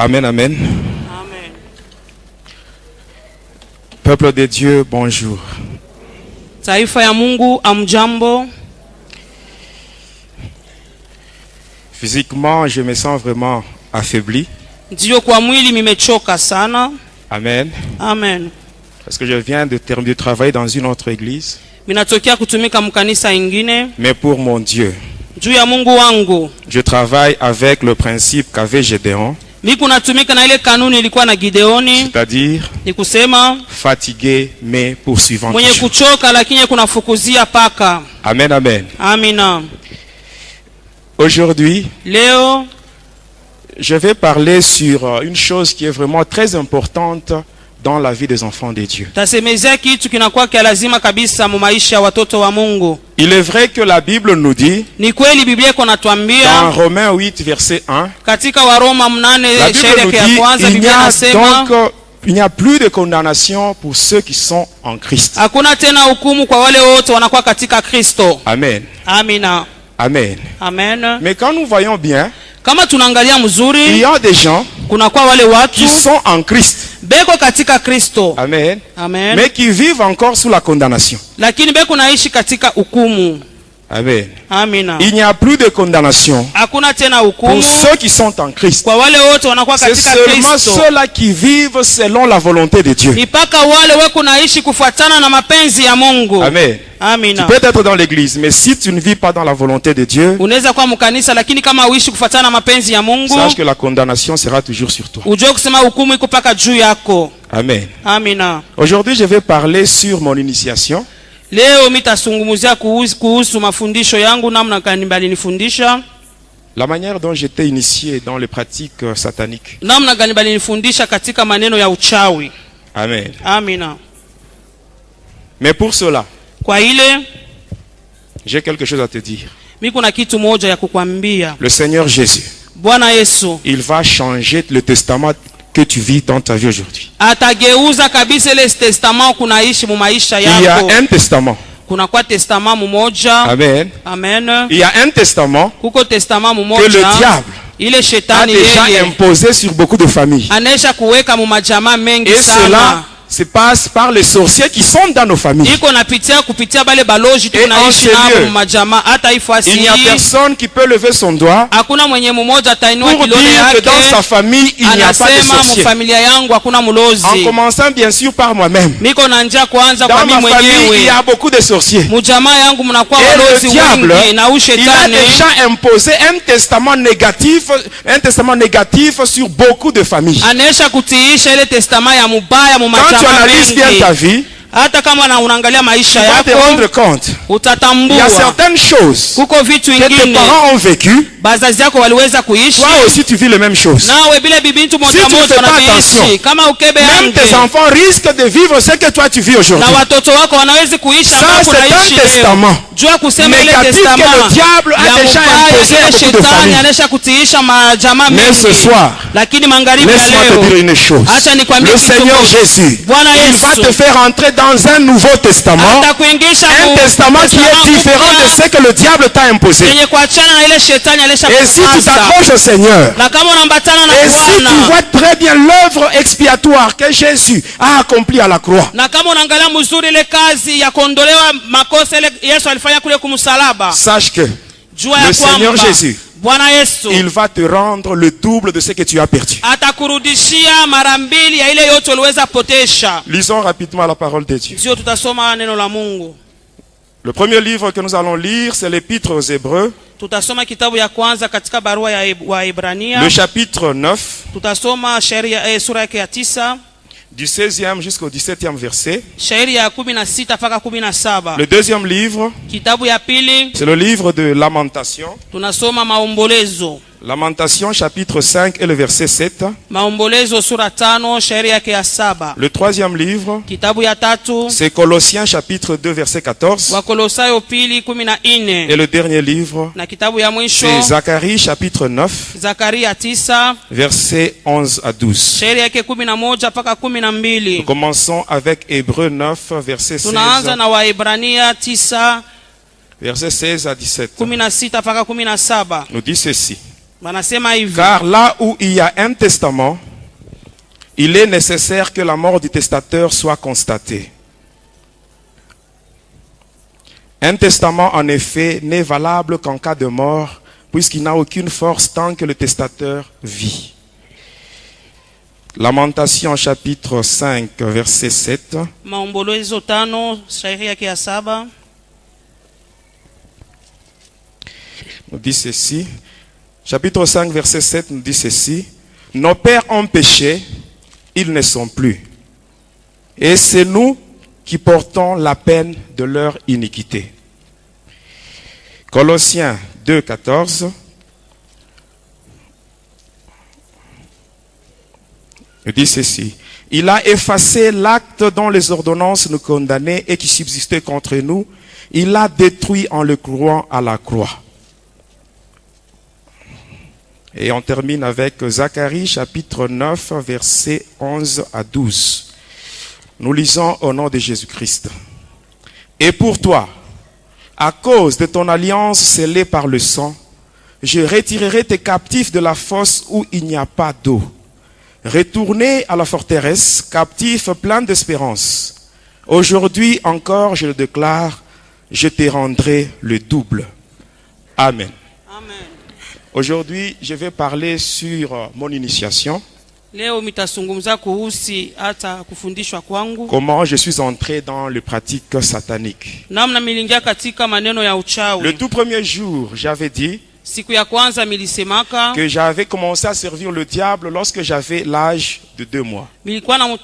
Amen, amen. Amen. Peuple de Dieu, bonjour. Taifa ya Mungu, amjambo. Physiquement, je me sens vraiment affaibli. Ndio kwa mwili nimechoka sana. Amen. Amen. Parce que je viens de travailler dans une autre église. Minatokea kutumika mkanisa ingine. Mais pour mon Dieu, Juu ya Mungu wangu, je travaille avec le principe qu'avait Gédéon. Mimi natumika na ile kanuni ilikuwa na Gideoni. C'est-à-dire, Ni kusema fatigué mais poursuivant. mwenye kuchoka lakini kunafukuzia paka. Amen, amen. Amina. Aujourd'hui, Leo je vais parler sur une chose qui est vraiment très importante dans la vie des enfants de Dieu. tasemezea kitu kinakuwa kia lazima kabisa mu maisha ya watoto wa Mungu. Il est vrai que la Bible nous dit, Ni kweli Biblia iko dans natuambia Romains 8, verset 1, katika Waroma 8 la Bible shairi nous ya dit, kwanza il n'y Biblia a inasema donc il n'y a plus de condamnation pour ceux qui sont en Christ. hakuna tena hukumu kwa wale wote wanakuwa katika Kristo. Amen. Amina. Amen. Amen. Mais quand nous voyons bien, Kama tunaangalia il mzuri, y a des gens kuna kwa wale watu qui sont en Christ. beko katika Kristo. Amen. Amen. Mais qui vivent encore sous la condamnation. Lakini beko naishi katika hukumu. Amen. Amina. Il n'y a plus de condamnation Hakuna tena pour hukumu ceux qui sont en Christ. kwa wale wote wanakuwa C'est katika seulement Kristo. ceux-là qui vivent selon la volonté de Dieu. Ni paka wale weko naishi kufuatana na mapenzi ya Mungu. Amen. Tu Amina. peux être dans l'église, mais si tu ne vis pas dans la volonté de Dieu, Unaweza kuwa mkanisa lakini kama uishi kufuatana na mapenzi ya Mungu, sache que la condamnation sera toujours sur toi. ujue kusema hukumu iko paka juu yako. Amen. Amina. Aujourd'hui, je vais parler sur mon initiation. Leo mitasungumuzia kuhusu mafundisho yangu, namna gani balinifundisha, La manière dont j'étais initié dans les pratiques sataniques. namna gani balinifundisha katika maneno ya uchawi. Amen. Amina. Mais pour cela, Kwa ile j'ai quelque chose à te dire. mimi kuna kitu moja ya kukwambia. Le Seigneur Jésus, Bwana Yesu il va changer le testament que tu vis dans ta vie aujourd'hui. atageuza kabisa ile testament kunaishi mu maisha Il y a yako. un testament. Kuna kwa testament mmoja. Amen. Amen. Il y a un testament Kuko testament que mmoja le diable ile a shetani déjà yeye imposé sur beaucoup de familles. anesha kuweka mu majamaa mengi Et sana. cela se passe par les sorciers qui sont dans nos familles. Iko napitia kupitia bale baloji Et en tunaishi ce nabo lieu, mu majamaa. Hata ifasi Il n'y a hii personne qui peut lever son doigt hakuna mwenye mmoja atainua pour kidole dire que dans sa yake famille, il n'y a pas de anasema mu sorciers. familia yangu hakuna En mulozi. commençant bien sûr par moi-même. Miko na njia kwanza kwa Dans mimi ma famille, il y mwenyewe. a beaucoup de sorciers. Mu jamaa yangu mnakuwa Et walozi le diable, wengi na il a ushetani déjà imposé un testament négatif sur beaucoup de familles. anesha kutiisha ile testament ya mubaya mu Quand tu majamaa analyses bien ta mengi. vie, Hata kama unaangalia tu maisha vas te rendre yako compte. Il y a utatambua certaines choses kuko vitu que tes ingine parents ont vécues. bazazi yako waliweza kuishi, Toi aussi, tu vis les mêmes choses. nawe bile bibintu Si moja tu ne moja fais pas wanaviishi. attention, Kama ukebe Même tes yange enfants risquent de vivre ce que toi tu vis aujourd'hui. na watoto wako wanaweza kuishi Ça, ambao c'est un kunaishi leo. testament Jua kusema ile négatif que testament le diable a ya déjà mubaya, imposé à ile beaucoup de shetani familles. anesha kutiisha majamaa Mais ce mengi. soir, Lakini magharibi ya laisse-moi te dire leo une chose. acha nikwambie Le kitu Seigneur moja. Jésus, Bwana il va Yesu te faire entrer dans un nouveau testament. atakuingisha Un testament qui est différent de ce que le diable t'a imposé. yenye kuachana na ile shetani alesha Et si tu kupasa. t'accroches au Seigneur, Na kama unaambatana na et si tu Bwana, vois très bien l'œuvre expiatoire que Jésus a accomplie à la croix, na kama unaangalia mzuri ile kazi ya kuondolewa makosa ile Yesu alifanya kule kumsalaba, sache que jua le ya Seigneur kwamba Jésus, Bwana Yesu il va te rendre le double de ce que tu as perdu. atakurudishia mara mbili ya ile yote uliweza potesha. Lisons rapidement la parole de Dieu. Ndio tutasoma neno la Mungu. Le premier livre que nous allons lire, c'est l'Épître aux Hébreux, Tutasoma kitabu ya kwanza katika barua ya Waebrania. le chapitre 9, Tutasoma sura yake ya 9, du 16e jusqu'au 17e verset. shairi ya 16 mpaka 17. Le deuxième livre, Kitabu ya pili c'est le livre de Lamentation. tunasoma maombolezo. Lamentation chapitre 5 et le verset 7. Maombolezo sura 5 shairi yake ya 7. Le troisième livre, Kitabu ya 3 c'est Colossiens chapitre 2 verset 14. Wakolosayo pili Et 14. le dernier livre, Na kitabu ya mwisho c'est Zacharie chapitre 9 Zakaria 9 verset 11 à 12. shairi yake 11 mpaka Nous 12. commençons avec Hébreux 9 verset 16, Tunaanza na Waebrania 9 verset 16 à 17. 16 mpaka 17. Nous dit ceci. Wanasema hivi. Car là où il y a un testament, il est nécessaire que la mort du testateur soit constatée. Un testament, en effet, n'est valable qu'en cas de mort, puisqu'il n'a aucune force tant que le testateur vit. Lamentation chapitre 5, verset 7. Maombolezo 5 shairi yake ya 7 nous dit ceci. Chapitre 5, verset 7 nous dit ceci. Nos pères ont péché, ils ne sont plus. Et c'est nous qui portons la peine de leur iniquité. Colossiens 2, 14. Il dit ceci. Il a effacé l'acte dont les ordonnances nous condamnaient et qui subsistait contre nous. Il l'a détruit en le clouant à la croix. Et on termine avec Zacharie chapitre 9, versets 11 à 12. Nous lisons au nom de Jésus-Christ. Et pour toi, à cause de ton alliance scellée par le sang, je retirerai tes captifs de la fosse où il n'y a pas d'eau. Retournez à la forteresse, captifs pleins d'espérance. Aujourd'hui encore, je le déclare, je te rendrai le double. Amen. Amen. Aujourd'hui, je vais parler sur mon initiation. Leo mitazungumza kuhusu hata kufundishwa kwangu. Comment je suis entré dans les pratiques sataniques. Namna milingia katika maneno ya uchawi. Le tout premier jour, j'avais dit Siku ya kwanza milisemaka que j'avais commencé à servir le diable lorsque j'avais l'âge de 2 mois.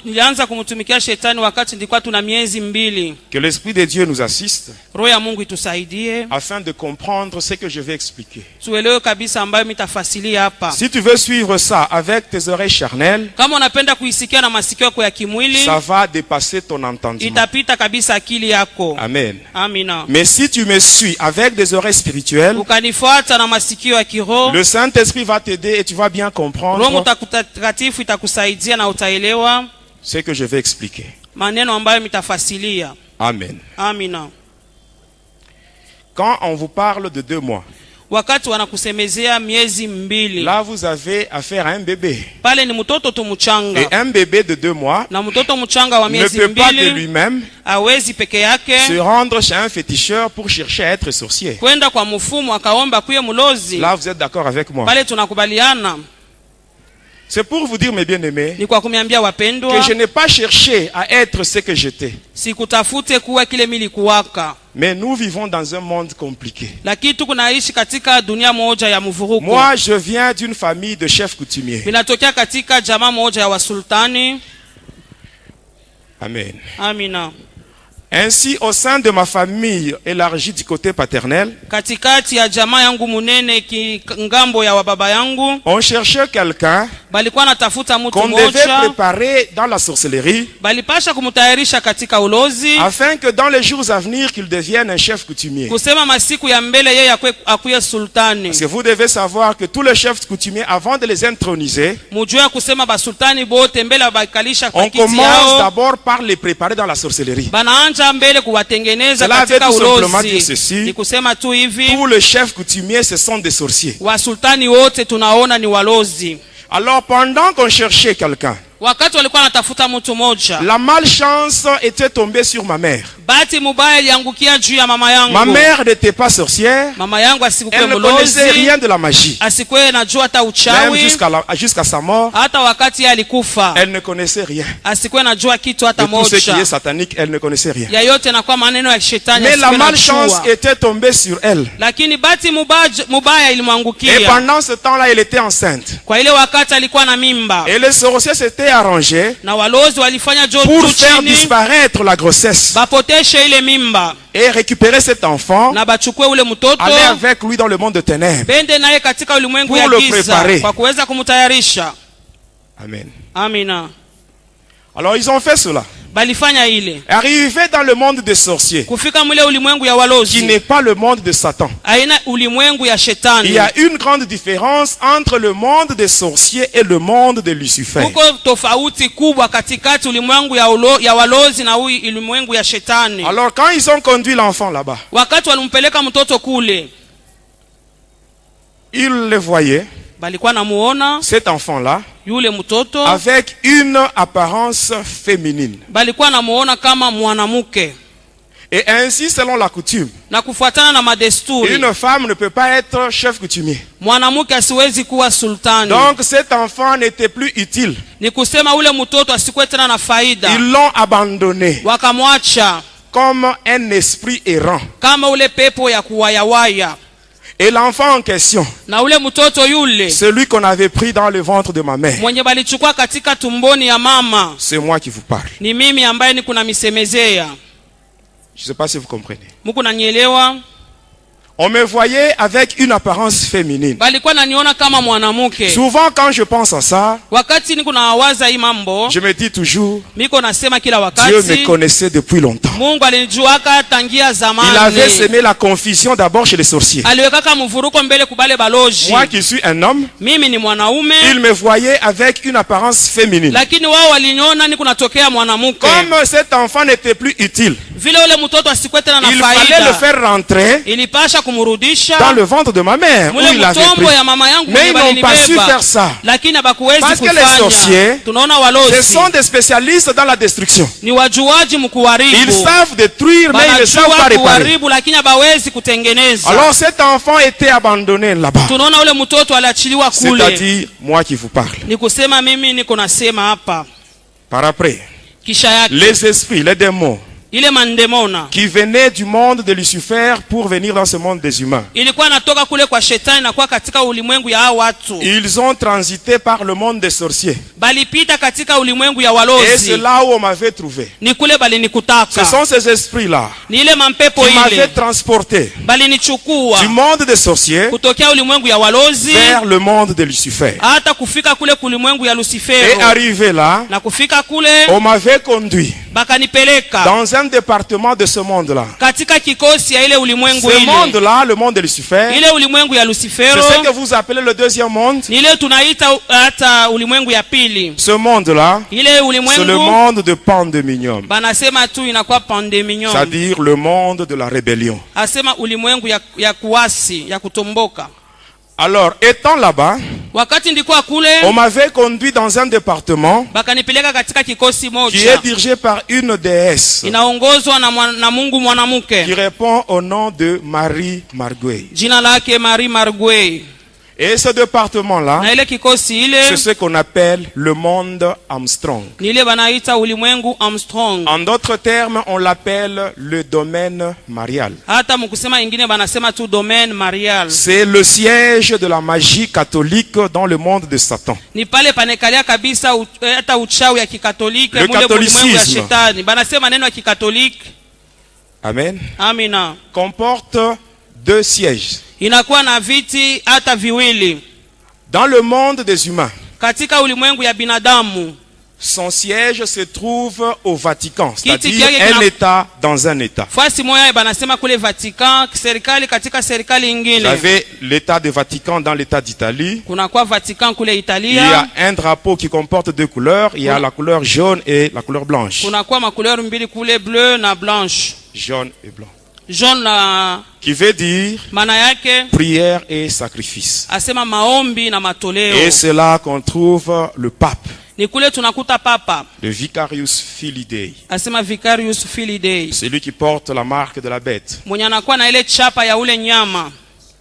Nilianza kumtumikia shetani wakati nilikuwa tuna miezi 2. Que l'Esprit de Dieu nous assiste Roho ya Mungu itusaidie afin de comprendre ce que je vais expliquer. tuelewe kabisa ambayo mitafasilia hapa. Si tu veux suivre ça avec tes oreilles charnelles, Kama unapenda kuisikia na masikio yako ya kimwili, ça va dépasser ton entendement. itapita kabisa akili yako. Amen. Amina. Mais si tu me suis avec des oreilles spirituelles, Ukanifuata na masikio ya kiroho, le Saint-Esprit va t'aider et tu vas bien Roho comprendre Mtakatifu itakusaidia na utaelewa ce que je vais expliquer. maneno ambayo mitafasilia. Amen. Amina. Quand on vous parle de 2 mois, Wakati wanakusemezea miezi 2, là vous avez affaire à un bébé. pale ni mtoto tu Et mchanga. un bébé de 2 mois Na mtoto mchanga wa ne miezi peut pas de 2 lui-même hawezi peke yake se rendre chez un féticheur pour chercher à être sorcier. kwenda kwa mfumu akaomba kuye mulozi. Là vous êtes d'accord avec moi. Pale tunakubaliana. C'est pour vous dire, mes bien-aimés, Ni kwa kumiambia que wapendwa, je n'ai pas cherché à être ce que j'étais. sikutafute kuwa kile milikuwaka. Mais nous vivons dans un monde compliqué. Lakini tuko naishi katika dunia moja ya mvuruko. Moi, je viens d'une famille de chefs coutumiers. Binatokea katika jamaa moja ya wasultani. Amen. Amina. Ainsi, au sein de ma famille élargie du côté paternel, Katikati ya jamaa yangu munene ngambo ya wababa yangu, on cherchait quelqu'un balikuwa natafuta mtu qu'on devait moja, préparer dans la sorcellerie balipasha kumtayarisha katika ulozi, afin que dans les jours à venir, qu'il devienne un chef coutumier. kusema masiku ya mbele yeye akuye sultani. Parce que vous devez savoir que tous les chefs coutumiers, avant de les introniser, Mujue kusema basultani bote mbele bakalisha on pakiti commence yao, d'abord par les préparer dans la sorcellerie. banaanja mbele kuwatengeneza Cela veut katika tout simplement dire ulozi. ceci. Ni kusema tu hivi, Tous les chefs coutumiers, ce sont des sorciers. wasultani wote tunaona ni walozi. Alors, pendant qu'on cherchait quelqu'un, Wakati walikuwa natafuta mtu moja, la malchance était tombée sur ma mère. bahati mubaya iliangukia juu ya mama yangu. Ma mère n'était pas sorcière. Mama yangu asikuwe Elle ne connaissait mulozi, rien de la magie. asikuwe najua hata Même uchawi, jusqu'à sa mort, hata wakati yeye alikufa elle ne connaissait rien. asikuwe najua kitu hata De tout ce qui est moja. satanique, elle ne connaissait rien. Ya yote na kwa maneno ya shetani Mais la asikuwe malchance najua. était tombée sur elle. Lakini bahati mubaya Et ilimwangukia. pendant ce temps-là, elle était enceinte. Kwa ile wakati alikuwa na mimba. Et les sorciers s'étaient arrangés Na walozi walifanya pour juu faire chini disparaître la grossesse bapoteshe ile mimba et récupérer cet enfant, na bachukue ule mtoto aller avec lui dans le monde de ténèbres. bende naye katika ulimwengu Pour ya le giza préparer. kwa kuweza kumtayarisha. Amen. Amina. Alors ils ont fait cela. Balifanya ile. Arrivé dans le monde des sorciers, Kufika mule ulimwengu ya qui walozi, n'est pas le monde de Satan. aina ulimwengu ya Il shetani. y a une grande différence entre le monde des sorciers et le monde de Lucifer. Huko tofauti kubwa katikati ulimwengu ya walozi na ulimwengu ya shetani. Alors quand ils ont conduit l'enfant là-bas, Wakati walimpeleka mtoto kule, ils le voyaient, balikuwa namuona cet enfant-là yule mtoto avec une apparence féminine. balikuwa namuona kama mwanamke. Et ainsi, selon la coutume, Na kufuatana na madesturi, une femme ne peut pas être chef coutumier. mwanamke asiwezi kuwa sultani. Donc cet enfant n'était plus utile. Ni kusema ule mtoto asikuwe tena na faida. Ils l'ont abandonné Wakamwacha comme un esprit errant. kama ule pepo ya kuwayawaya. Et l'enfant en question, Na ule mtoto yule celui qu'on avait pris dans le ventre de ma mère, mwenye balichukua katika tumboni ya mama, c'est moi qui vous parle. ni mimi ambaye ni kuna misemezea. Je ne sais pas si vous comprenez. Muko nanielewa? On me voyait avec une apparence féminine. Balikuwa naniona kama mwanamke. Souvent quand je pense à ça, Wakati niko nawaza hii mambo, je me dis toujours, miko nasema kila Dieu me wakati, connaissait depuis longtemps. Mungu alinijuaka tangia zamani. Il avait semé la confusion d'abord chez les sorciers. Aliwekaka mvuruko mbele kubale baloji. Moi qui suis un homme, Mimi ni mwanaume, il me voyait avec une apparence féminine. lakini wao waliniona niko natokea mwanamke. Comme cet enfant n'était plus utile, Vile ule mtoto asikuwe tena na il fallait le faida, faire rentrer ilipasha kumrudisha dans le ventre de ma mère où mule il avait mtombo pris. ya mama yangu Mais ils mwenye n'ont pas su balinibeba. faire ça. Lakini habakuwezi Parce que les kufanya. sorciers, Tunaona Ce walozi sont des spécialistes dans la destruction. ni wajuaji mkuharibu. Ils savent détruire, mais ils ne savent pas Wanajua réparer. kuharibu lakini hawawezi kutengeneza. Alors cet enfant était abandonné là-bas. Tunaona ule mtoto aliachiliwa kule. C'est-à-dire, moi qui vous parle. Ni kusema mimi niko nasema hapa. Par après, Kisha yake les esprits, les démons, ile mandemona qui venaient du monde de Lucifer pour venir dans ce monde des humains, ilikuwa natoka kule kwa shetani na kuwa katika ulimwengu ya hao watu. ils ont transité par le monde des sorciers. Balipita katika ulimwengu ya Et walozi. c'est là où on m'avait trouvé. Ni kule Ce balinikutaka. sont ces esprits-là Ni ile mampepo qui m'avaient ile transporté balinichukua du monde des sorciers kutokea ulimwengu ya walozi vers le monde de Lucifer. hata kufika kule kulimwengu ya Et Lucifero. arrivé là, Na kufika kule on m'avait conduit bakanipeleka dans un département de ce monde-là. katika kikosi ya ile ulimwengu Ce ile. monde-là, le monde de Lucifer, Ile ulimwengu ya c'est Lucifero ce que vous appelez le deuxième monde. ni ile tunaita hata ulimwengu ya pili. Ce monde-là, Ile c'est le ulimwengu monde de Pandémonium, banasema tu inakuwa pandemonium. c'est-à-dire le monde de la rébellion. Asema ulimwengu ya kuasi, ya kutomboka. Alors, étant là-bas, Wakati ndikuwa kule on m'avait conduit dans un département bakanipeleka katika kikosi qui est moja dirigé par une déesse inaongozwa na Mungu qui mwanamke. répond au nom de Marie Marguerite. Jina lake Marie Marguerite. Et ce département-là, Na ile kikosi ile c'est ce qu'on appelle le monde Armstrong. ni ile banaita ulimwengu Armstrong. En d'autres termes, on l'appelle le domaine marial. Hata mkusema ingine banasema tu domaine marial. C'est le siège de la magie catholique dans le monde de Satan. Ni pale panekalia kabisa hata uchawi ya kikatoliki Le mule ulimwengu ya catholicisme. shetani. Banasema neno ya kikatoliki. Amen. Amina. Comporte deux sièges. Inakuwa na viti hata viwili. Dans le monde des humains, Katika ulimwengu ya binadamu son siège se trouve au Vatican, c'est-à-dire Kiti un État dans un État. fasi moya banasema kule Vatican, serikali katika serikali Vous ingine. avez l'État de Vatican dans l'État d'Italie. Kuna kwa Vatican kule Il y Italia. a un drapeau qui comporte deux couleurs. Il y a la couleur jaune et la couleur blanche. Kuna kwa makuleur mbili kule, bleu na blanche. Jaune et blanc. Jaune na Qui veut dire maana yake prière et sacrifice. asema maombi na matoleo. Et c'est là qu'on trouve le pape, Ni kule tunakuta papa le Vicarius Filii Dei. asema Vicarius Filii Dei, Celui qui porte la marque de la bête. mwenye anakuwa na ile chapa ya ule nyama.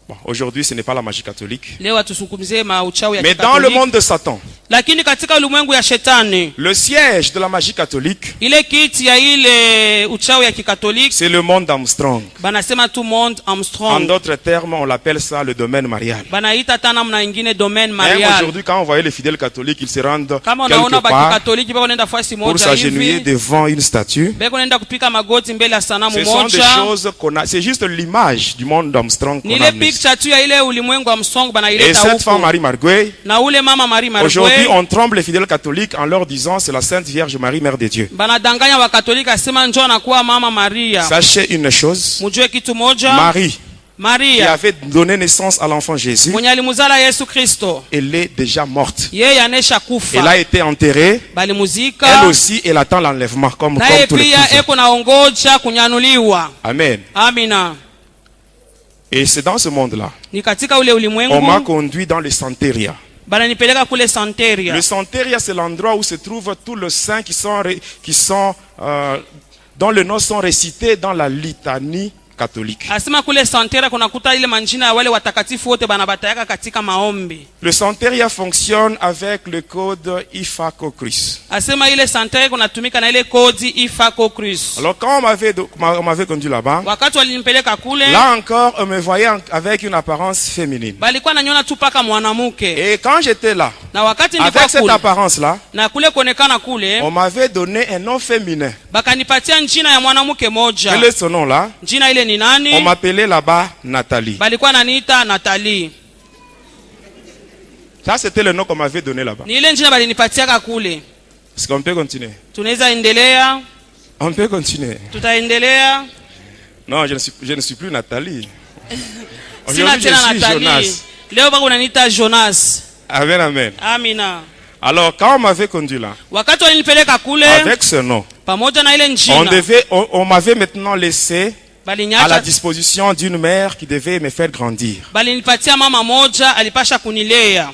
Bon, aujourd'hui, ce n'est pas la magie catholique. Leo atusukumzie mauchawi ya Mais dans le kikatoliki. monde de Satan, Lakini katika ulimwengu ya shetani, le siège de la magie catholique, ile kiti ya ile uchawi ya kikatoliki c'est le monde d'Armstrong. banasema tu monde En Armstrong. d'autres termes, on l'appelle ça le domaine marial. Banaita tana mna ingine domaine Même marial. aujourd'hui, quand on voyait les fidèles catholiques, ils se rendent Kama unaona quelque part bakikatoliki bako nenda fasi pour moja s'agenouiller hivi, devant une statue. beko nenda kupika magoti mbele ya sanamu Ce sont des moja. choses qu'on a. C'est juste l'image du monde d'Armstrong Ni qu'on a ile mise. picture tu ya ile ulimwengu wa Armstrong Et banaileta cette femme, huko. Marie Marguerite, Na ule mama Marie aujourd'hui, Marguerite on trompe les fidèles catholiques en leur disant c'est la Sainte Vierge Marie, Mère de Dieu. banadanganya wakatolika asema njoo anakuwa mama Maria. Sachez une chose, Mujue kitu moja, Marie, qui Maria avait donné naissance à l'enfant Jésus, mwenye alimuzala Yesu Kristo elle est déjà morte. yeye anesha Elle kufa, a été enterrée. balimuzika Elle aussi, elle attend l'enlèvement comme naye tous les pia cousins. eko naongoja kunyanuliwa. Amen. Amina. Et c'est dans ce monde-là. Ni katika ule On m'a ulimwengu conduit dans le Santeria. bananipeleka kule Santeria. Le Santeria, c'est l'endroit où se trouvent tous les saints dont les noms sont récités dans la litanie catholique. Asema kule Santeria kunakuta ile manjina ya wale watakatifu wote banabatayaka katika maombi. Le Santeria fonctionne avec le code IFACO-CRUS. Asema ile Santeria kunatumika na ile kodi IFACO-CRUS. Alors quand on m'avait conduit là-bas, Wakati walinipeleka kule, là encore, on me voyait avec une apparence féminine. balikuwa nanyona tu paka mwanamke. Et quand j'étais là, Na wakati nilikuwa avec cette kule, apparence-là, na kule kuonekana kule, on m'avait donné un nom féminin. bakanipatia njina ya mwanamke moja. Quel est son nom là? Njina ile ni nani? On m'appelait là-bas Nathalie. Balikuwa naniita Nathalie. Ça, c'était le nom qu'on m'avait donné là-bas. Ni ile njina balinipatiaka kule. Est-ce qu'on peut continuer? Tunaweza endelea? On peut continuer. Tutaendelea? Non, je ne suis plus Nathalie. Sina Aujourd'hui, tena je suis Nathalie. Jonas. Leo bako unaniita Jonas. Amen, amen. Amina. Alors, quand on m'avait conduit là, Wakati walinipeleka kule avec ce nom, pamoja na ile njina, on m'avait maintenant laissé à la balinyacha disposition d'une mère qui devait me faire grandir. balinipatia mama moja alipasha kunilea.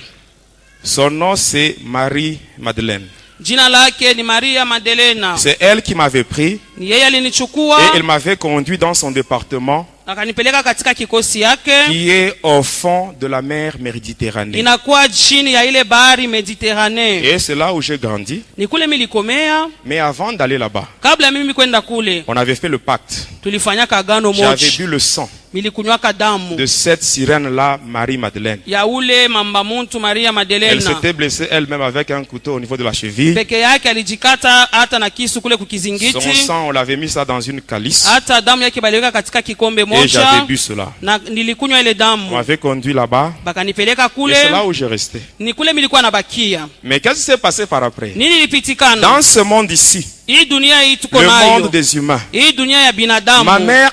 Son nom, c'est Marie-Madeleine. Jina lake ni Maria Madelena. C'est elle qui m'avait pris Ni yeye alinichukua et elle m'avait conduit dans son département akanipeleka katika kikosi yake qui est au fond de la mer Méditerranée. inakuwa chini ya ile bahari Mediterranee. Et c'est là où j'ai grandi. Ni kule milikomea. Mais avant d'aller là-bas, Kabla mimi kwenda kule on avait fait le pacte. tulifanyaka agano J'avais moja. bu le sang Milikunywaka damu de cette sirène-là, Marie-Madeleine. ya ule mamba muntu Maria Elle Madelena. s'était blessée elle-même avec un couteau au niveau de la cheville. Peke yake alijikata hata na kisu kule Son kukizingiti. sang, on l'avait mis ça dans une calice. Hata damu yake baliweka katika kikombe Et j'avais moja bu cela. na nilikunywa ile On damu. m'avait conduit là-bas. Bakanipeleka Et kule, c'est là où je restais. ni kule milikuwa nabakia. Mais qu'est-ce qui s'est passé par après? Nini ilipitikana? Dans ce monde ici, Hii dunia hii tuko le nayo. monde des humains, Hii dunia ya binadamu. ma mère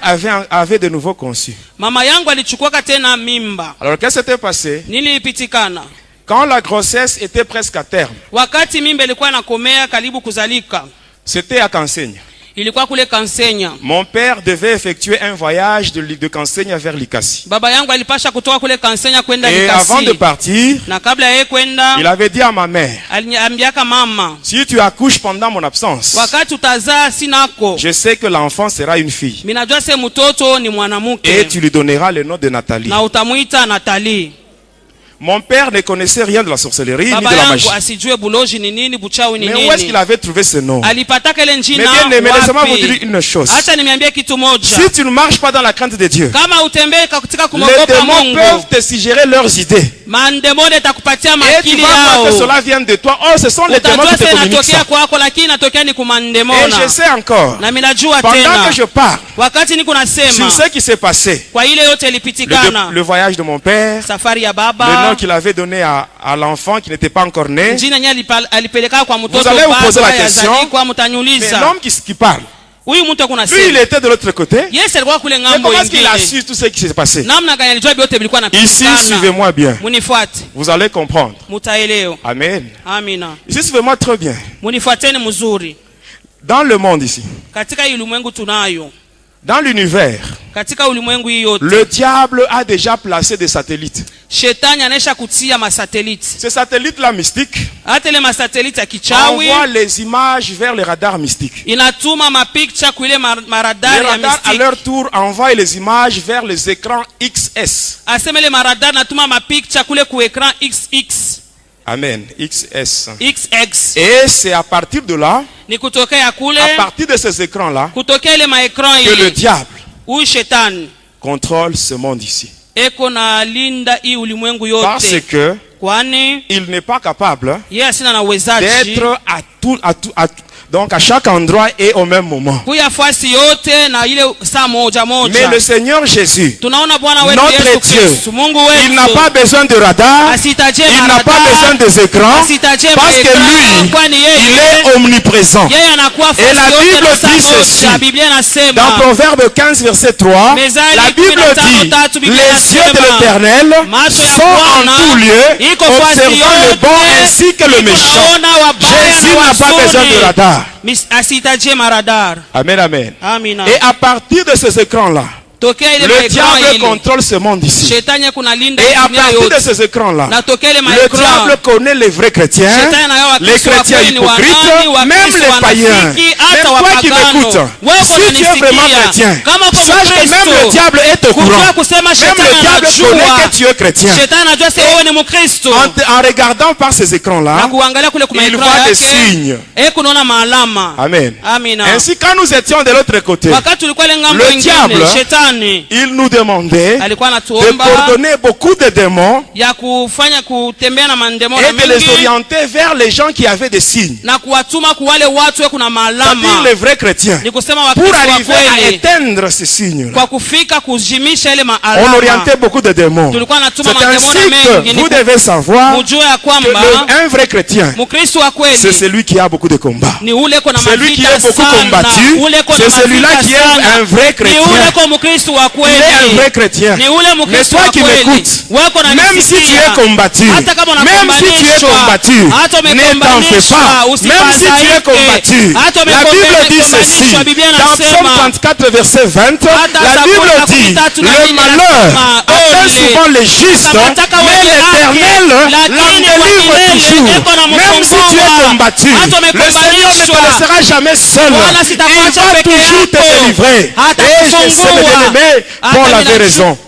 avait de nouveau conçu. Mama yangu alichukua tena mimba. Alors qu'est-ce qui s'était passé? Nini ilipitikana? Quand la grossesse était presque à terme, Wakati mimba ilikuwa inakomea karibu kuzalika, c'était à Kansenya. ilikuwa kule Kansenya. Mon père devait effectuer un voyage de Kansenya vers Likasi. Baba yangu alipasha kutoka kule Kansenya kwenda Et avant de Likasi. partir, Na kabla yeye kwenda, il avait dit à ma mère, aliniambiaka mama, si tu accouches pendant mon absence, wakati utazaa sinako, je sais que l'enfant sera une fille. minajua se mtoto ni Et mwanamke tu lui donneras le nom de Nathalie. na utamuita Nathalie. Mon père ne connaissait rien de la sorcellerie ni Baba de la magie. yangu asijue buloji ni nini, buchawi ni Mais où est-ce qu'il nini. avait trouvé ce nom? Alipataka ile Mais njina bien aimé, laissez-moi vous dire wapi? une chose. Acha nimeambia kitu moja. Si tu ne marches pas dans la crainte de Dieu, Kama utembee katika les kumwogopa démons Mungu, peuvent te suggérer leurs idées. mandemoni itakupatia Et tu makili vas croire que yao. cela vient de toi. Oh, ce sont les démons Utajua qui te sasa communiquent inatokea ça. kwako, lakini inatokea ni Et kumandemona. je sais encore, Na minajua pendant tena que je parle wakati niko sur nasema ce qui s'est passé, kwa ile yote ilipitikana, le voyage de mon père, safari ya le nom baba, qu'il avait donné à l'enfant qui n'était pas encore né, njina nye alipeleka kwa mtoto Vous allez vous poser la baba question. yazalikwa, mais mtanyuliza l'homme qui parle, huyu mtu kuna lui il sema était de l'autre côté. Yesu alikuwa kule Mais ngambo comment est-ce qu'il a ingine. su tout ce qui s'est passé? Namna gani alijua vyote vilikuwa Ici, napitikana? suivez-moi bien. Munifuate, Vous allez comprendre. mutaelewa. Amen. Amina. Ici, suivez-moi très bien. Munifuateni mzuri. Dans le monde ici, Katika hii ulimwengu tunayo, dans l'univers, katika ulimwengu hii yote, le diable a déjà placé des satellites. shetani anaisha kutia masateliti. Ces satellites-là mystiques Hata ile masateliti ya kichawi envoient les images vers les radars mystiques. inatuma mapicture kuile Les maradari ya radars, à mistiki. leur tour, envoient les images vers les écrans XS. Aseme ile maradari natuma mapicture kule ku ekran XX, Amen. XS. XX. Et c'est à partir de là, Ni kutokea kule, à partir de ces écrans-là, kutokea ile maekran que le ile, diable huyu shetani contrôle ce monde ici. eko na linda hii ulimwengu Parce yote, que kwani il n'est pas capable yeye asina na uwezaji d'être donc à chaque endroit et au même moment. kuya fasi yote na ile saa moja Mais moja. le Seigneur Jésus, Tunaona Bwana wetu notre Yesu Dieu, Kristo, Mungu il n'a wetu pas besoin de radar, asitaje il n'a pas besoin des écrans, parce que lui, kwani il yeye est omniprésent. yeye anakuwa Et la fasi yote Bible na saa dit ceci, moja. Biblia Dans inasema Proverbe 15, verset 3, Mezali la Bible 15:3, dit, Biblia les yeux de inasema, l'Éternel macho ya sont en Bwana tout lieu, iko fasi observant le bon yote, ainsi que le iko méchant. naona wabaya Jésus na n'a pas besoin wazuri. de radar. Asitaje maradar. Amen, amen. Amina. Et à partir de ces écrans-là, tokea ile Le maekran diable ile contrôle ce monde ici. shetani kunalinda Et à dunia partir yote. de ces écrans-là, Na tokea ile le maekran diable connaît les vrais chrétiens, shetani anayua les Wakristo wa chrétiens kweli ni wanani, hypocrites, même Wakristo les païens. wanafiki, Même hata toi qui wapagano. m'écoutes, Wewe si tu es vraiment unanisikia, chrétien, kama uko sache que même le Mkristo, diable est au kujua courant. kusema Même shetani le diable connaît anajua. que tu es chrétien. Shetani anajua sasa wewe ni Mkristo. En regardant par ces Na écrans-là, kuangalia kule kwa il maekran voit des yake, signes. kunaona maalama. Amen. Amina. Ainsi, quand nous étions de l'autre côté, Wakati tulikuwa ile ngambo le nyingine, diable, shetani il nous demandait alikuwa de anatuomba coordonner beaucoup de démons ya kufanya kutembea na mandemo et de les mingi orienter vers les gens qui avaient des signes. na kuwatuma kwa wale watu kuna C'est-à-dire maalama. les vrais chrétiens. Ni kusema Pour Wakristo wa arriver à kweli éteindre ces signes-là, kwa kufika kujimisha ile on maalama. orientait beaucoup de démons. Tulikuwa C'est natuma mandemo ainsi mengi. que vous devez savoir Mujue ya que kwamba un vrai chrétien, Mkristo wa c'est kweli celui qui a beaucoup de combats. ni ule kona Celui qui mavita est beaucoup sana. combattu, Ule kona c'est celui-là mavita qui est sana. un vrai Ni chrétien. ule kwa Mkristo wa Il est un kweli. vrai chrétien. Ni ule Mais Mkristo toi wa qui kweli. m'écoutes, Wewe kona même si tu nisikia. es combattu, Hata kama même si tu es unapambanishwa, combattu, hata ne t'en fais umepambanishwa, pas. Même si tu es usifadhaike. combattu, Hata la Bible dit ceci. umepambanishwa, Biblia Dans Psaume inasema 34, verset 20, hata la Zaburi Bible dit, 33 na le nne malheur inasema, atteint ole, souvent les justes, atamataka mais wenye l'Éternel haki, l'en lakini délivre kwa milele toujours. eko na Même si tu es mkomboa. combattu, Hata le Seigneur ne te umepambanishwa. laissera jamais seul. Wala Il sitakuacha va peke toujours te yako. délivrer. Hata Et je sais, kufungua. mes bien-aimés, Paul Hata avait mina- raison.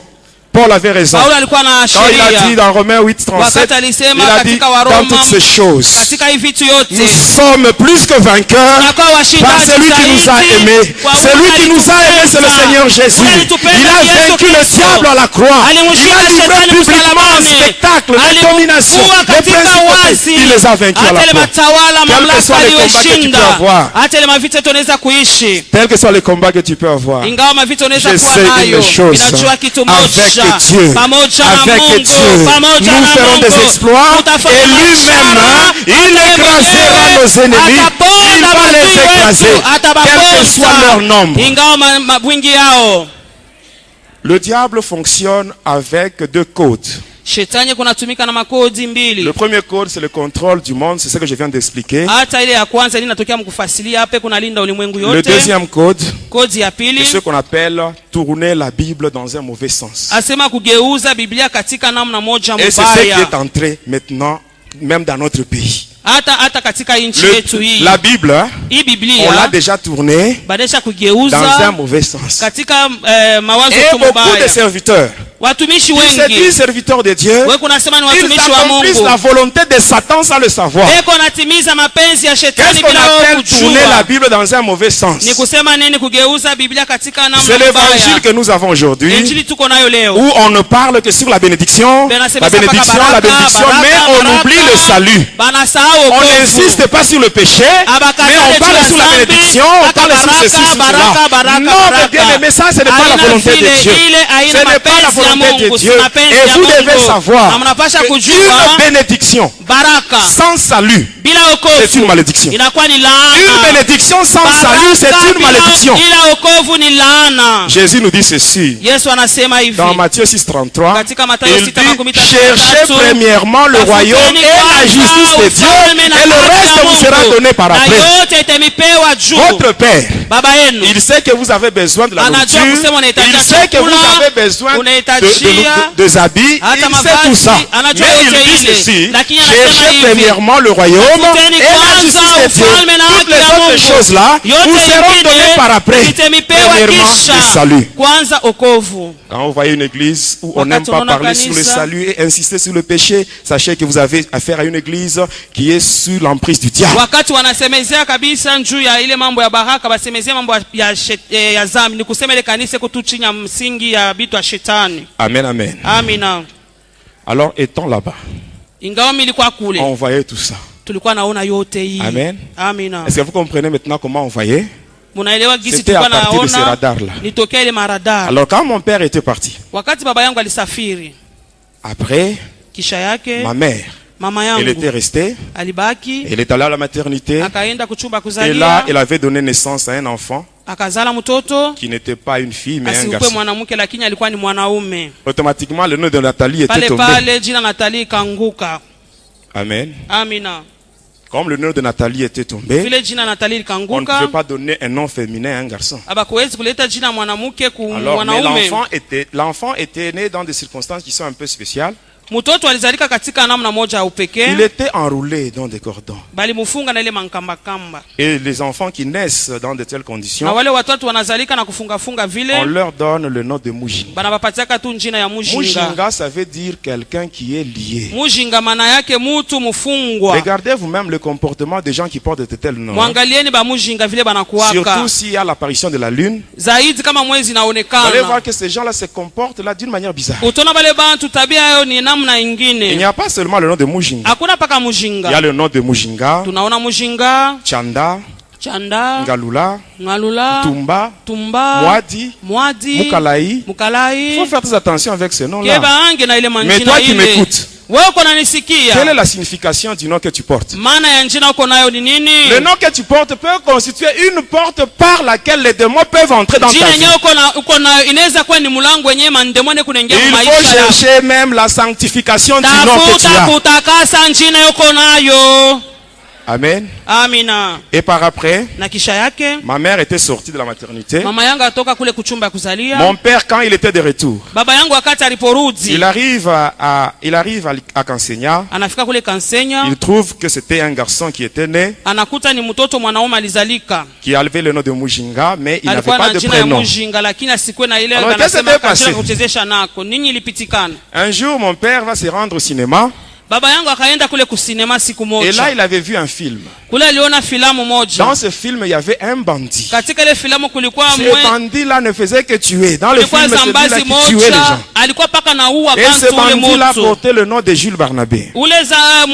Paul avait raison. Paulo alikuwa na Quand il a dit sheria dans Romains 8, 37, wakati il alisema a dit katika dans Waroma toutes ces choses, katika hivi vitu yote nous sommes plus que vainqueurs tunakuwa par washindaji celui qui nous a zaidi aimés. kwa Celui ule qui nous a aimés, c'est le alitupenda. Seigneur Jésus. Ule alitupenda Il a Yesu vaincu le Kristo. diable à la croix. Il Alimshinda a livré shetani publiquement un msalabani. spectacle de domination. Alimfufua Les katika principautés, wazi. il les a vaincus à la Hata ile croix. matawala Quels que mamlaka soient les combats que tu peux aliyoshinda, avoir, hata ile mavita tunaweza kuishi, quels que soient les combats que tu peux avoir, ingawa mavita unaweza je kuwa sais nayo, une chose, inajua kitu avec moja, Dieu, pamoja na avec Mungu, Dieu, pamoja nous na ferons Mungu, des exploits tutafanya et lui-même, biashara, il hata écrasera mwenyewe nos ennemis, il ataponda va les maadui écraser, wetu, quel que soit leur atabaponda, nombre. ingawa wingi yao. Le diable fonctionne avec deux codes. Shetani kunatumika na makodi mbili. Le premier code, c'est le contrôle du monde, c'est ce que je viens d'expliquer. Hata ile ya kwanza ili natokea mkufasilia hapa kuna linda ulimwengu Le yote. deuxième code, Kodi ya c'est pili ce qu'on appelle tourner la Bible dans un mauvais sens. asema kugeuza Biblia katika namna moja Et c'est ce qui mbaya. est entré maintenant, même dans notre pays. Hata katika nchi yetu hii. La Bible, Hii on l'a Biblia déjà tournée badesha dans un kugeuza mauvais sens. katika mawazo Et tu beaucoup de mabaya. serviteurs, Watumishi qui se disent wengi serviteurs de Dieu, wewe kunasema ni ils watumishi wa accomplissent Mungu. la volonté de Satan sans le savoir. Eko natimiza mapenzi ya shetani Qu'est-ce qu'on bila wao appelle tourner la kujua. Bible dans un mauvais sens? Ni kusema nini kugeuza Biblia katika C'est namna l'évangile mbaya? que nous avons aujourd'hui, Injili tuko nayo leo. où on ne parle que sur la bénédiction, Bena la sema bénédiction, sapa la baraka, bénédiction, baraka, mais on baraka. oublie le salut. Banasahau On wokovu. n'insiste pas sur le péché, mais on parle sur la bénédiction, on parle sur ceci, sur cela. Non, mais bien aimé, ça, ce n'est pas la volonté de Dieu. Ce n'est pas la volonté de Dieu. Et vous devez savoir qu'une bénédiction sans salut, bila c'est une wokovu malédiction. inakuwa ni Une laana. bénédiction sans salut, c'est une malédiction. Bila wokovu ni laana. Jésus nous dit ceci. Yesu anasema hivi Dans Matthieu 6,33, katika Mathayo il dit, 6:33, cherchez premièrement le royaume et la justice de Dieu, et le reste vous sera donné par na après. yote itamipewa juu. Votre Père, Baba yenu il sait que vous avez besoin de la anajua nourriture, kusema unahitaji il sait que vous chakula, avez besoin unahitajia des habits, hata il sait mavazi, tout ça. anajua Mais yote il dit ile. ceci, Lakini anasema cherchez hivi, premièrement le royaume tafuteni et la kwanza justice de Dieu. ufalme na Toutes haki les ya autres Mungu. choses-là Yote vous seront ingine données par après. itamipewa Premièrement, kisha. le salut. Kwanza okovu. Quand vous voyez une église où on n'aime Wakati pas unaona parler sur le kanisa, salut et insister sur le péché, sachez que vous avez affaire à une église qui est sous l'emprise du diable. Wakati wanasemezea kabisa juu ya ile mambo ya baraka, basemezea mambo ya zambi, ni kusema ile kanisa kutu chini ya msingi ya bitu ya shetani. Amen, amen. Amina. Alors, étant là-bas, Ingawa milikuwa kule, on voyait tout ça. tulikuwa naona yote hii. Amen. Amina. Est-ce que vous comprenez maintenant comment on voyait? Munaelewa gisi C'était à tulikuwa partir de ces naona radars-là. nitokea ile maradar. Alors, quand mon père était parti, Wakati baba yangu alisafiri, après, kisha yake ma mère, mama elle yangu était restée, alibaki, elle est allée à la maternité, akaenda kuchumba et là, kuzalia, elle avait donné naissance à un enfant akazala mtoto qui n'était pas une fille, mais un asikuwe garçon. mwanamke lakini alikuwa ni mwanaume. Automatiquement, le nom de Nathalie était Pale tombé. pale jina Natali kanguka. Amen. Amina. Comme le nom de Nathalie était tombé, vile jina Nathalie on ne likanguka, pouvait pas donner un nom féminin à un garçon. abakuwezi kuleta jina mwanamke ku Alors, mais mwanaume. l'enfant était né dans des circonstances qui sont un peu spéciales. Mtoto alizalika katika namna moja ya Il upekee, était enroulé dans des cordons. bali mufunga na ile mankamba kamba. Et les enfants qui naissent dans de telles Na conditions, wale watoto wanazalika na kufunga funga on vile, leur donne le nom de Mujinga. banabapatiaka tu jina ya mujinga. Mujinga, ça veut dire quelqu'un qui est lié. Mujinga maana yake mutu mufungwa. Regardez vous-même le comportement des gens qui portent de tels noms. Mwangalieni ba mujinga vile banakuwaka. Surtout s'il y a l'apparition de la lune. Zaidi kama mwezi Vous allez naonekana. voir que ces gens-là se comportent là d'une manière bizarre. Utona bale bantu tabia yao ni namna ingine. Il n'y a pas seulement le nom de Mujinga. Hakuna paka Il y a mujinga. le nom de Mujinga, Tunaona mujinga, Chanda, chanda, Ngalula, ngalula, Tumba, tumba, Mwadi, mwadi, Mukalaï. Il mukalai. faut faire très attention avec ce nom-là. Keba ange na ile Mais manjina toi qui ile. m'écoutes, Wewe uko quelle est nanisikia? la signification du nom que tu portes? Maana ya njina uko nayo ni nini? Le nom que tu portes peut constituer une porte par laquelle les démons peuvent entrer dans ta Jina vie. yenyewe uko nayo inaweza kuwa ni mlango wenyewe mandemone kunaingia Il mu faut maisha yako. chercher même la sanctification du nom que tu Tafuta as. kutakasa njina uko nayo. Amen. Amina. Et par après, Na kisha yake ma mère était sortie de la maternité. mama yangu atoka kule kuchumba ya kuzalia. Mon père, quand il était de retour, Baba yangu wakati aliporudi, il arrive à Kansenya. anafika kule Kansenya, Il trouve que c'était un garçon qui était né, anakuta ni mtoto mwanaume alizalika. qui avait le nom de Mujinga, mais il n'avait Alikuwa pas na de jina ya prénom. mujinga lakini asikuwe na ile Alors, qu'est-ce anasema qui s'est kajina passé? kuchezesha nako. Nini ilipitikana? Un jour, mon père va se rendre au cinéma. Baba yangu akaenda kule kusinema siku Et là, moja. il avait vu un film. Kule aliona filamu moja. Dans ce film, il y avait un bandit. Katika ile filamu kulikuwa Ce bandit-là ne faisait que tuer. Dans le kulikuwa film, c'est lui-là zambazi qui tuait les moja, gens. alikuwa paka na uwa Et ce bantu ule bandit-là moto. portait le nom de Jules Barnabé. Ule za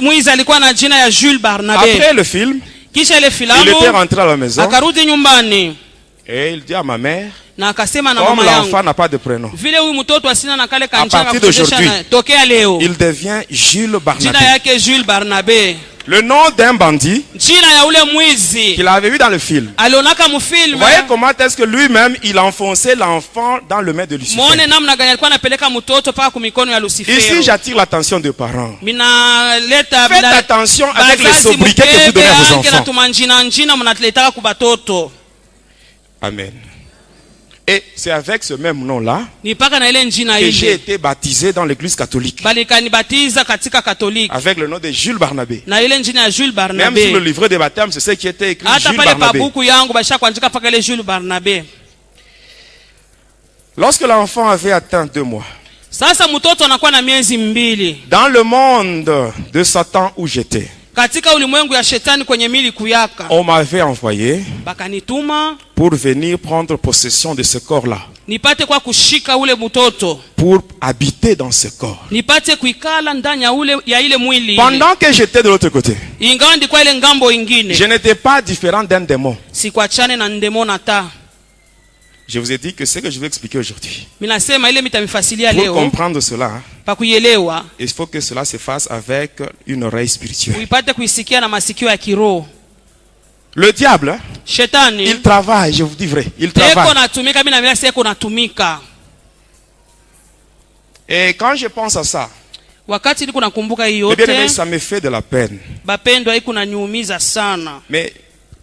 mwizi alikuwa na jina ya Jules Barnabé. Après le film, Kisha ile il filamu était rentré à la maison akarudi nyumbani et il dit à ma mère, na akasema na comme mama yangu, l'enfant n'a pas de prénom, vile huyu mtoto asina na kale à kanjanga partir kuchezesha d'aujourd'hui, na tokea leo il devient Jules jina Barnabé. yake Jules Barnabé. Le nom d'un bandit Jina ya ule mwizi qu'il avait vu dans le film. alionaka Vous mfilme. voyez comment est-ce que lui-même, il enfonçait l'enfant dans le main de Lucifer. Muone namna gani alikuwa anapeleka mtoto paka kumikono ya Ici, Lucifer. j'attire l'attention des parents. Minaleta Faites attention avec les sobriquets que vous donnez à vos enfants. natuma njina mnatuletaka kubatoto. Amen. Et c'est avec ce même nom-là Ni paka na ile njina que j'ai ile. été baptisé dans l'église catholique. Bali kanibatiza katika Katoliki. Avec le nom de Jules Barnabé. Na ile njina ya Jules Même sur le Barnabé. livret de baptême, c'est ce qui était écrit Hata Jules pale pa Barnabé. buku yangu basha kuandika paka ile Jules Barnabé. Lorsque l'enfant avait atteint 2 mois, Sasa mtoto anakuwa na miezi 2. dans le monde de Satan où j'étais, Katika ulimwengu ya shetani kwenye mili kuyaka. on m'avait envoyé Bakanituma pour venir prendre possession de ce corps-là, nipate kwa kushika ule mtoto. pour habiter dans ce corps. Nipate kuikala ndani ya ile mwili. Pendant que j'étais de l'autre côté, Ingawa ndikuwa ile ngambo ingine. je n'étais pas différent d'un démon. Sikuachane na ndemona ta. Je vous ai dit que ce que je vais expliquer aujourd'hui, Minasema ile mitamifasilia pour leo comprendre cela, pa kuielewa, il faut que cela se fasse avec une oreille spirituelle. uipate kuisikia na masikio ya kiroho. Le diable, il Shetani travaille, je vous dis vrai, il eko travaille. natumika, mimi na mimi eko natumika. Et quand je pense à ça, Wakati niko nakumbuka hiyo eh bien aimé, yote, ça me fait de la peine. bapendwa iko naniumiza sana. Mais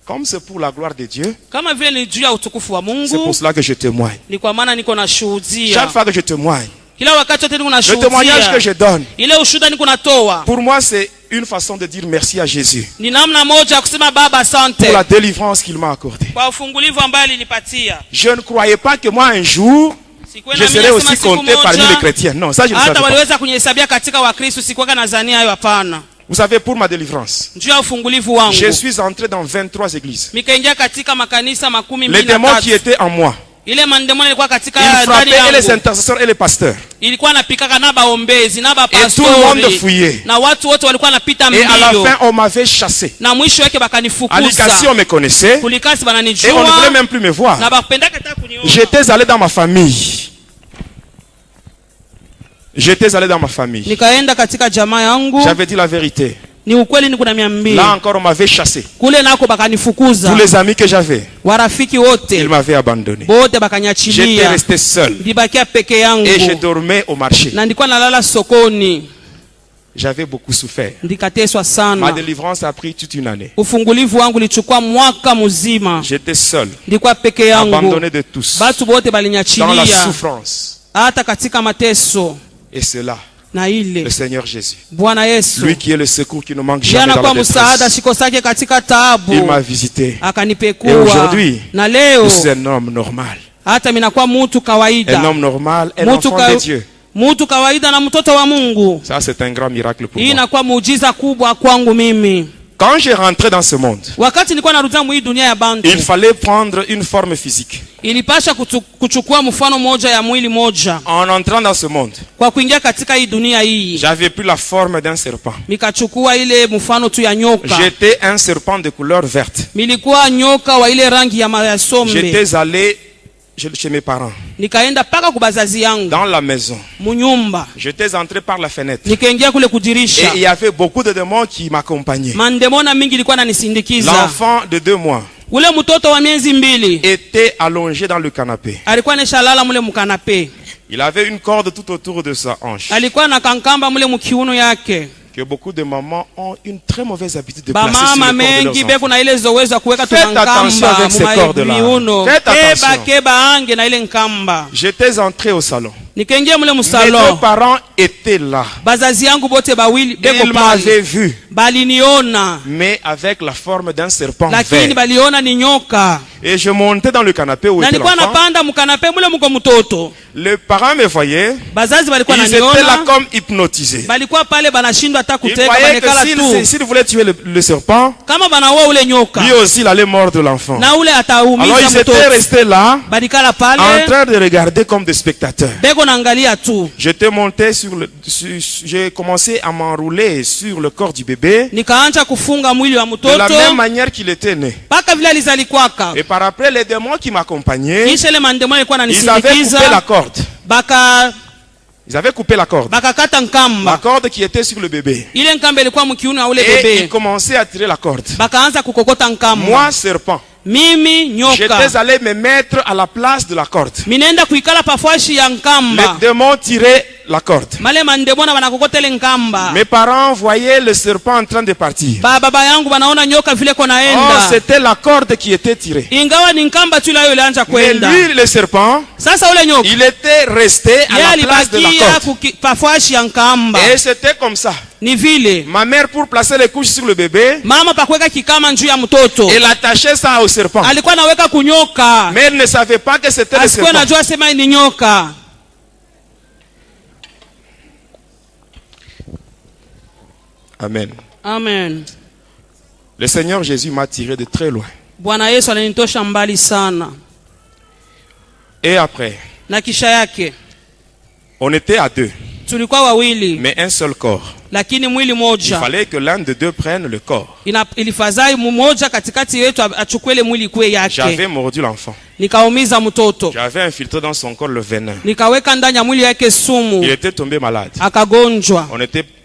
comme c'est pour la gloire de Dieu, Kama vile ni juu ya utukufu wa c'est Mungu, pour cela que je témoigne. ni kwa maana niko nashuhudia. Chaque fois que je témoigne, Kila wakati wote niko le témoignage que nashuhudia. je donne, Ile ushuhuda niko natoa. pour moi, c'est une façon de dire merci à Jésus Ni namna moja ya kusema Baba asante pour la délivrance qu'il m'a accordée. kwa ufungulivu ambaye alinipatia. Je ne croyais pas que moi, un jour, Sikuwa je na mimi serais nasema aussi siku compté parmi les moja chrétiens. Non, ça, je ne savais hata pas. waliweza kunihesabia katika Wakristo, sikuwa nazania hayo, hapana. Vous savez, pour ma délivrance, Juu ya ufungulivu wangu je suis entré dans 23 églises. mikaingia katika makanisa 12 Les démons qui étaient en moi, ile mandemoni ilikuwa katika ils ndani frappaient et les yangu, intercesseurs et les pasteurs. ilikuwa napikaka na baombezi na Et tout le monde bapastori fouillait. na watu wote walikuwa napita Et à la mbio, fin, on m'avait chassé. na mwisho wake À bakanifukuza. l'Icassi, on me connaissait. Kulikasi Et on ne voulait bananijua même plus me voir. na bapendaka hata kuniona. J'étais allé dans ma famille. J'étais allé dans ma famille. Nikaenda katika jamaa yangu, J'avais dit la vérité. ni ukweli, niko na 200. Là encore, on m'avait chassé. Kule nako bakanifukuza. Tous les amis que j'avais, Warafiki ils wote m'avaient abandonné. bote J'étais bakanyachilia, resté seul. ndibakia peke Et je yangu dormais au marché. na ndikuwa nalala sokoni. j'avais beaucoup souffert. Ndikateswa Ma sana. délivrance a pris toute une année. Ufungulivu wangu lichukua mwaka mzima. J'étais seul, Ndikuwa peke yangu. abandonné de tous, Batu bote dans la balinyachilia. souffrance. Hata katika mateso. Et cela, Na ile. le Seigneur Jésus, Bwana Yesu. lui qui est le secours qui ne manque Yeye jamais dans la anakuwa msaada détresse, shiko sake katika taabu. il m'a visité. Akanipekua. Et aujourd'hui, Na leo Je suis un homme normal. hata minakuwa mtu kawaida. Un homme normal, un Mtu enfant de Dieu. Mtu kawaida na mtoto wa Mungu. Ça, c'est un grand miracle pour Hii moi. inakuwa muujiza kubwa kwangu mimi. Quand j'ai rentré dans ce monde, Wakati nilikuwa narudia mu hii dunia ya bantu, il fallait prendre une forme physique. ilipasha kuchukua mfano moja ya mwili moja. En entrant dans ce monde, Kwa kuingia katika hii dunia hii, j'avais pris la forme d'un serpent. nikachukua ile mfano tu ya nyoka. J'étais un serpent de couleur verte. Nilikuwa nyoka wa ile rangi ya sombe. J'étais allé chez mes parents, Nikaenda paka kubazazi yangu, dans la maison. munyumba. J'étais entré par la fenêtre. Nikaingia kule Et kudirisha. il y avait beaucoup de démons qui m'accompagnaient. Mandemona mingi ilikuwa nanisindikiza. L'enfant de 2 mois Ule mtoto wa miezi 2 était allongé dans le canapé. alikuwa neshalala mule mukanape. Il avait une corde tout autour de sa hanche. Alikuwa na kankamba mule mukiuno yake. Que beaucoup de mamans ont une très mauvaise habitude de placer sur Bamama le corps de mengi leurs beko na ile zowezo kuweka Faites attention tunankamba avec ces cordes-là. miuno. Faites attention. Keba ange na ile nkamba. J'étais entré au salon. Nikaingia mule Mes musalo. 2 parents étaient là. Bazazi yangu bote bawili beko Ils pale. m'avaient vu, Baliniona. mais avec la forme d'un serpent Lakini vert. baliona ni nyoka. Et je montais dans le canapé où Na était nilikuwa l'enfant. napanda mukanape mule muko mtoto. Les parents me voyaient. Bazazi balikuwa Ils étaient là naniona. comme hypnotisés. Balikuwa pale banashindwa hata Ils kuteka croyaient banekala que tu. s'il voulait tuer le serpent, Kama banaua ule nyoka. lui aussi il allait mordre l'enfant. Na ule Alors ataumiza ils étaient mtoto. restés là, Balikala en pale. train de regarder comme des spectateurs. Beko naangalia tu. J'étais monté j'ai commencé à m'enrouler sur le corps du bébé Nikaanza kufunga mwili wa de la mtoto même manière qu'il était né. mpaka vile alizalikwaka. Et par après, les démons qui m'accompagnaient, Kisha ile mandemoni alikuwa ils avaient coupé ananisindikiza, la corde. Ils avaient coupé la corde. bakakata La nkamba. corde qui était sur le bébé. Ile nkamba ilikuwa mkiuno ya ule Et ils bebe. commençaient à tirer la corde. Bakaanza kukokota nkamba. Moi, serpent, Mimi nyoka. j'étais allé me mettre à la place de la corde. Minenda kuikala pafashi ya Les nkamba. démons tiraient la corde. Male mandemona banakokota ile nkamba. Mes parents voyaient le serpent en train de partir. Baba yangu banaona nyoka vile Oh, konaenda. c'était la corde qui était tirée. Ingawa ni nkamba tu ile ilianza Mais kwenda. lui, le serpent, Sasa ule nyoka il était resté à la place de la alibakia corde. pafashi ya nkamba. Et c'était comme ça. Ni vile Ma mère, pour placer les couches sur le bébé, mama pakuweka kikama njuu ya mtoto elle attachait ça au serpent. alikuwa naweka kunyoka, Mais elle ne savait pas que c'était le asikuwa serpent. najua sema ni nyoka. Amen. Amen. Le Seigneur Jésus m'a tiré de très loin. Bwana Yesu alinitosha mbali sana. Et après, Na kisha yake on était à 2, tulikuwa wawili, mais un seul corps. lakini mwili Il moja. fallait que l'un de 2 prenne le corps. Ilifadhai mmoja katikati yetu achukue ile mwili kwe yake. J'avais mordu l'enfant. Nikaumiza mtoto, J'avais infiltré dans son corps le venin. nikaweka ndani ya mwili yake Il sumu, était tombé malade. akagonjwa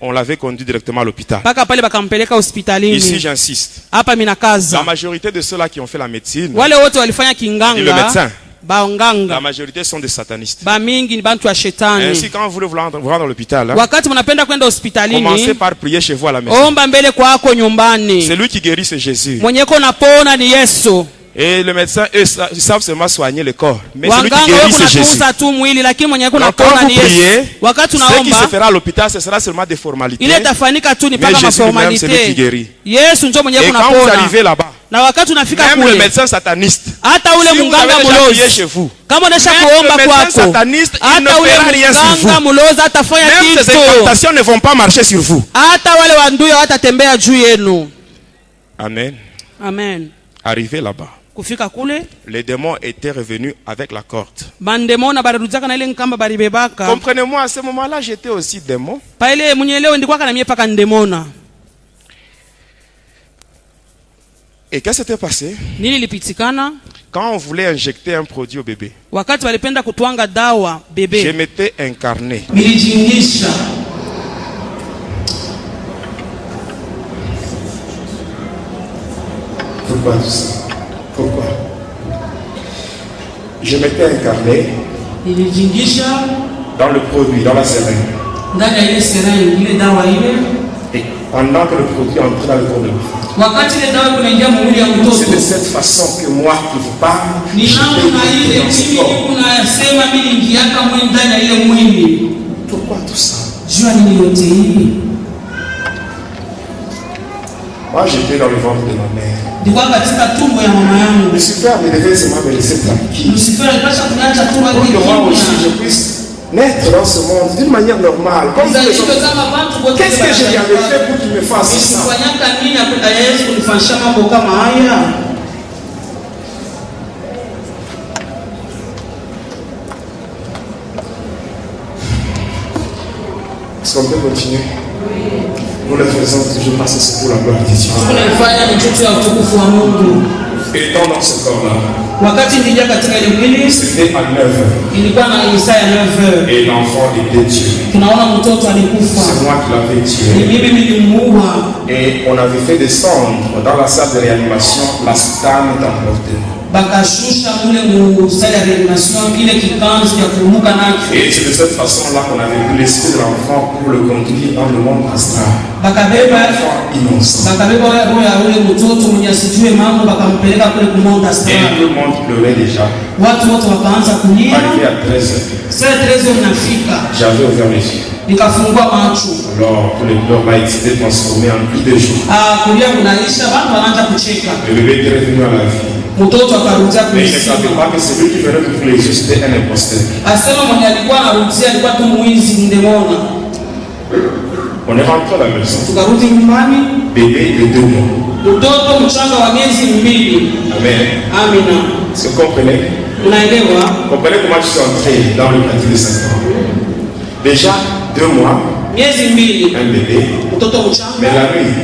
On l'avait conduit directement à l'hôpital. mpaka pale bakampeleka Ici, hospitalini. j'insiste. Hapa La minakaza majorité de ceux-là qui ont fait la médecine, wale wote walifanya et le kinganga, médecin, la baonganga majorité sont des satanistes. ba mingi ni bantu wa shetani. Ainsi, quand vous voulez vous rendre à l'hôpital, hein, Wakati mnapenda kwenda commencez hospitalini, par prier chez vous à la maison. omba mbele kwako nyumbani. C'est lui qui guérit, c'est Jésus. Mwenyeko napona ni Yesu. Et le médecin, eux, ils savent seulement soigner le corps. Mais celui qui Wanganga guérit, wewe c'est Jésus. kunatunza tu mwili, lakini mwenyeko Donc, quand napona vous ni Yesu. priez, Wakati ce qui se unaomba fera à l'hôpital, ce sera seulement des formalités. ile tafanyika tu ni Mais paka Jésus lui-même, c'est lui qui maformalite. guérit. Yesu ndio mwenyeko Et quand vous napona. arrivez là-bas, Na wakati unafika même le kule, médecin sataniste, hata ule si vous munganga avez déjà prié mulozi, chez vous, kama unaisha même kuomba le médecin kwako, sataniste, il ne hata ule fera rien sur munganga vous. mulozi hatafanya Même ces kitu. incantations ne vont pas marcher sur vous. Hata wale wanduyo hawatatembea juu yenu. Amen. Amen. Arrivé là-bas, Kufika kule, les démons étaient revenus avec la corde. bandemona barudaka na ile nkamba baribebaka. Comprenez-moi, à ce moment-là, j'étais aussi démon. Pa ile munyelewe ndikwaka na mie paka ndemona. Et qu'est-ce qui s'était passé? Nini lipitikana? Quand on voulait injecter un produit au bébé, Wakati walipenda kutwanga dawa je bebe, m'étais incarné. nilijingisha. Pourquoi tout ça? Pourquoi? Je m'étais incarné Nilijingisha dans le produit, dans la seringue. ndani ya ile seringue ile dawa ile. Et pendant que le produit entrait dans le corps de l'enfant, wakati ile dawa kunaingia mwili ya mtoto, c'est de cette façon que moi qui vous parle, ni namna ile mimi kunasema mimi ningiaka mwili ndani ya ile mwili. Pourquoi tout ça? Jua nini yote hii? Moi j'étais dans le ventre de ma mère. Ndikuwa katika tumbo ya mama yangu. Lucifer me devait seulement me laisser tranquille. Lucifer alipasha kuniacha tu Pour que moi aussi je puisse naître dans ce monde d'une manière normale. Comme les autres. Qu'est-ce que je lui avais fait pour qu'il me fasse ça? Est-ce qu'on peut continuer? Nous le faisons toujours parce que c'est pour la gloire de Dieu. Étant dans ce corps-là, c'était à 9h. Et l'enfant était tué. C'est moi qui l'avais tué. Et on avait fait descendre dans la salle de réanimation la soutane d'emportement. Et c'est de cette façon-là qu'on avait pu l'esprit de l'enfant pour le conduire dans le monde astral. L'enfant innocent. Et tout le monde pleurait déjà. Arrivé à 13h, j'avais ouvert les yeux. Alors tous les pleurs là étaient transformés en cris de joie. Le bébé était revenu à la vie. Mais il ne savait pas que celui qui venait d'ouvrir les yeux c'était un imposteur. On est rentré à la maison. Bébé de 2 mois. Amen. Est-ce que vous comprenez? Comprenez comment je suis entré dans le quartier de Satan. Déjà 2 mois, un bébé, mais la nuit,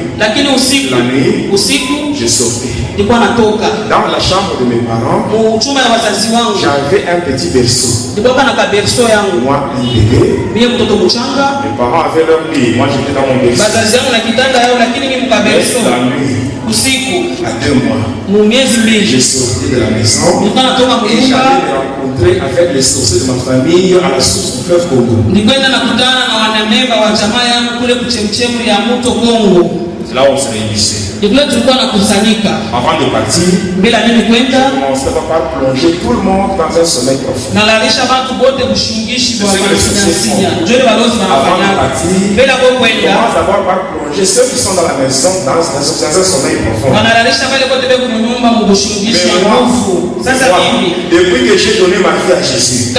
je sortais. Dans la chambre de mes parents, j'avais un petit berceau. Moi, un bébé, mes parents avaient leur lit, moi j'étais dans mon berceau. La nuit, à 2 mois, je sortais de la maison et j'allais me rencontrer avec les sorciers de ma famille à la source du fleuve Congo. C'est là où on se réunissait. Avant de partir, je commençais par plonger tout le monde dans un sommeil profond. Avant de partir, je commence d'abord par plonger ceux qui sont dans la maison dans un sommeil profond. Mais moi, depuis que j'ai donné ma vie à Jésus, si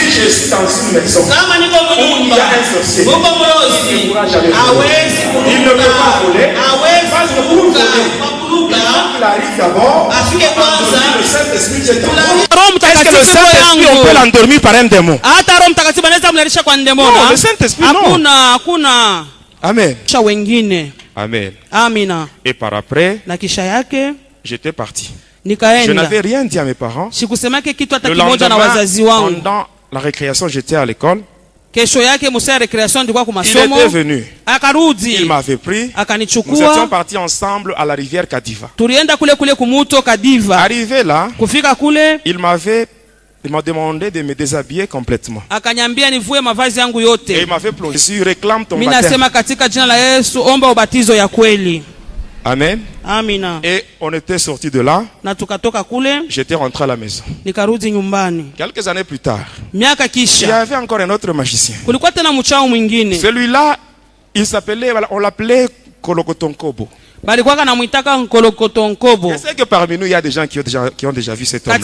je suis dans une maison où il y a un sorcier, il ne peut pas voler. Parce que pour voler, il faut qu'il arrive d'abord à endormir le Saint-Esprit qui est en moi. Est-ce que le Saint-Esprit, on peut l'endormir par un démon? Non, le Saint-Esprit, non. Amen. Amen. Et par après, j'étais parti. Je n'avais rien dit à mes parents. Le lendemain, pendant la récréation, j'étais à l'école. Il était venu. Il m'avait pris. Nous étions partis ensemble à la rivière Kadiva. Arrivé là, il m'a demandé de me déshabiller complètement. Et il m'avait plongé. Je réclame ton baptême. Amen. Et on était sorti de là. J'étais rentré à la maison. Quelques années plus tard, il y avait encore un autre magicien. Celui-là, on l'appelait Kolokotonkobo. Je sais que parmi nous, il y a des gens qui ont déjà vu cet homme-là.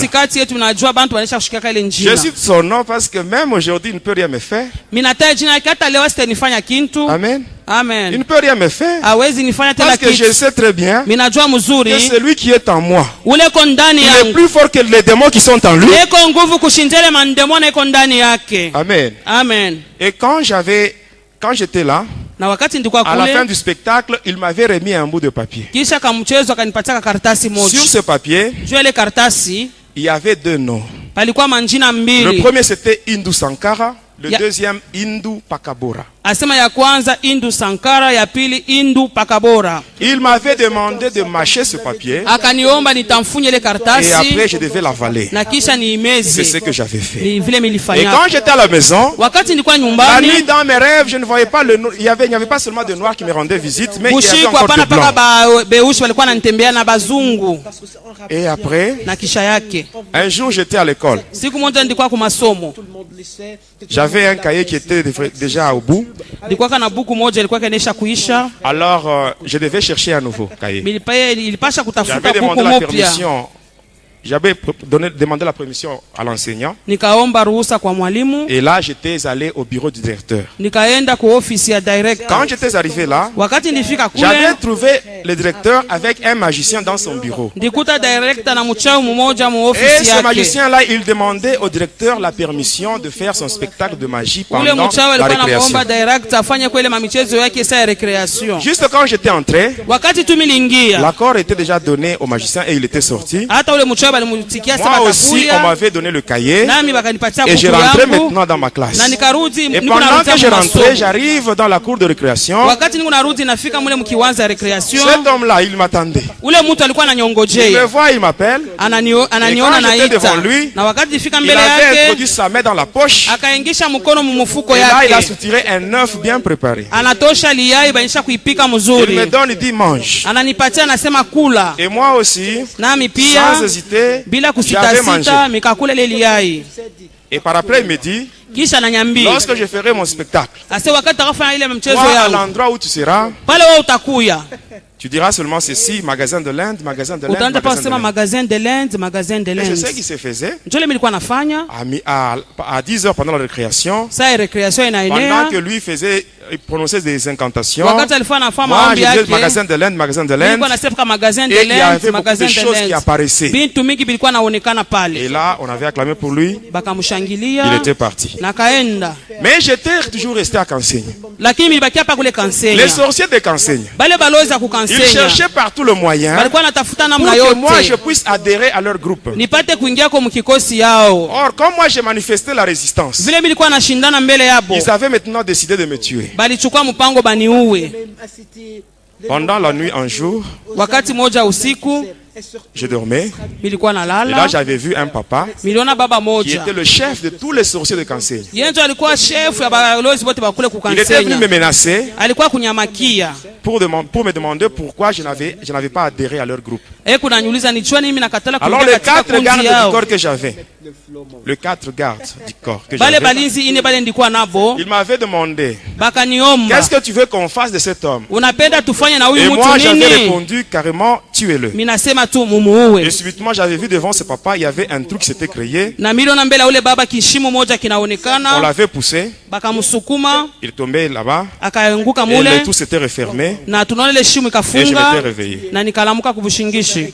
Je cite son nom parce que même aujourd'hui, il ne peut rien me faire. Amen. Il ne peut rien me faire. Parce que je sais très bien que celui qui est en moi, il est plus fort que les démons qui sont en lui. Amen. Et quand j'étais là, à la fin du spectacle, il m'avait remis un bout de papier. Sur ce papier, il y avait 2 noms. Le premier c'était Indou Sankara. Le deuxième, Indu Pakabora. Asema ya kwanza Indu Sankara, ya pili Indu Pakabora. Il m'avait demandé de mâcher ce papier. Akaniomba nitamfunye ile karatasi. Et après, je devais l'avaler. Na kisha niimeze. C'est ce que j'avais fait. Ni vile nilifanya. Et quand j'étais à la maison, wakati nilikuwa la nyumbani, nuit dans mes rêves, je ne voyais pas le il n'y avait pas seulement de noirs qui me rendaient visite, mais il y avait usiku encore hapana de blancs. paka beushi walikuwa wananitembea na bazungu. Et après, Na kisha yake, un jour, j'étais à l'école. siku moja nilikuwa kwa masomo. J'avais un cahier qui était déjà au bout. Nilikuwa kana buku moja ilikuwa kanisha kuisha. Alors, je devais chercher un nouveau cahier. Ilipasha kutafuta J'avais buku demandé la mpya. permission. J'avais demandé la permission à l'enseignant. Nikaomba ruhusa kwa mwalimu. Et là, j'étais allé au bureau du directeur. Nikaenda kwa ofisi ya director. Quand j'étais arrivé là, Wakati nilifika kule, j'avais trouvé le directeur avec un magicien dans son bureau. ndikuta director na mchao mmoja mu Et ofisi ce yake. magicien-là, il demandait au directeur la permission de faire son spectacle de magie Ule pendant mchao la alikuwa récréation. anamuomba director afanye kwa ile mamichezo yake saa ya recreation. Juste quand j'étais entré, Wakati tu milingia, l'accord était déjà donné au magicien et il était sorti. hata ule mchao alimutikia Moi aussi, on m'avait donné le cahier nami bakanipatia et je buku rentrais yangu maintenant dans ma classe. na nikarudi. Et Niko pendant narudia que je mu rentrais, masomo. j'arrive dans la cour de récréation. Wakati niko narudi nafika mule mkiwanza ya recreation, Cet homme-là, il m'attendait. ule mtu alikuwa Il me ananyongojea, voit, il m'appelle. ananiona Et quand j'étais devant naita, lui, na wakati nifika Il mbele avait yake introduit sa main dans la poche. akaingisha mkono mumufuko Et là, il a yake, soutiré un œuf bien préparé. anatosha liyai banisha kuipika Il me mzuri, donne, il dit mange. ananipatia anasema kula, Et moi aussi, nami pia sans hésiter, bila j'avais mangé. kusitasita mikakula ile liyai. Et par après, il me dit, Kisha ananiambia lorsque je ferai mon spectacle, ase wakati akafanya ile mchezo toi, à yao l'endroit où tu seras, pale, wewe utakuya tu diras seulement ceci, magasin de l'Inde, magasin de l'Inde, utaanza pa magasin de kusema l'Inde. magasin de l'Inde, magasin de Et c'est ce l'Inde. qui se faisait Njoo ile nilikuwa nafanya à 10 heures pendant la récréation, saa ya recreation pendant inaenea, que lui il prononçait des incantations. wakati alikuwa anafanya Moi, maombi je disais yake, magasin de l'Inde, magasin de l'Inde. nilikuwa nasema magasin de Et il y avait l'Inde, beaucoup magasin de de choses qui l'Inde. apparaissaient. Bintu mingi bilikuwa naonekana Et pale, là, on avait acclamé pour lui. Il bakamshangilia était parti. na kaenda, Mais j'étais toujours resté à Kansenya. lakini bilibakia pa kule Les Kansenya. sorciers de Kansenya, Bale balozi ya ils kukansenya cherchaient partout le moyen balikuwa natafuta pour namna que moi je yote puisse adhérer à leur groupe. nipate kuingia kwa mkikosi yao. Or, comme moi j'ai manifesté la résistance, Vile bilikuwa nashindana mbele yabo, ils avaient maintenant décidé de me tuer. balichukua mpango baniuwe. Pendant la nuit, un jour, Wakati moja usiku je dormais. bilikuwa Et là, nalala, j'avais vu un papa miliona baba qui moja était le chef de tous les sorciers de Kansenya. yenjo alikuwa chef ya balozi bote bakule Il était venu me kukansenya, menacer alikuwa kunyamakia pour me demander pourquoi je n'avais pas adhéré à leur groupe. kunanyuliza nichua nini nakatala Alors kuingia les katika 4 gardes kundi du yao. corps que j'avais, les 4 gardes du corps que Bale j'avais, balinzi ine bale ndikuwa nabo ils m'avaient demandé, bakaniomba, qu'est-ce que tu veux qu'on fasse de cet homme? unapenda tufanye na Et huyu moi mtu j'avais nini? répondu carrément, tuez-le. Minasema tu mumuue. Et subitement j'avais vu devant ce papa, il y avait un truc qui s'était créé. Na miliona mbele ya ule baba kishimo moja On kinaonekana, l'avait poussé, bakamsukuma il tombait là-bas, akaanguka et mule, le tout s'était refermé, na tunaona ile shimo et je m'étais ikafunga réveillé. na nikalamuka kubushingishi.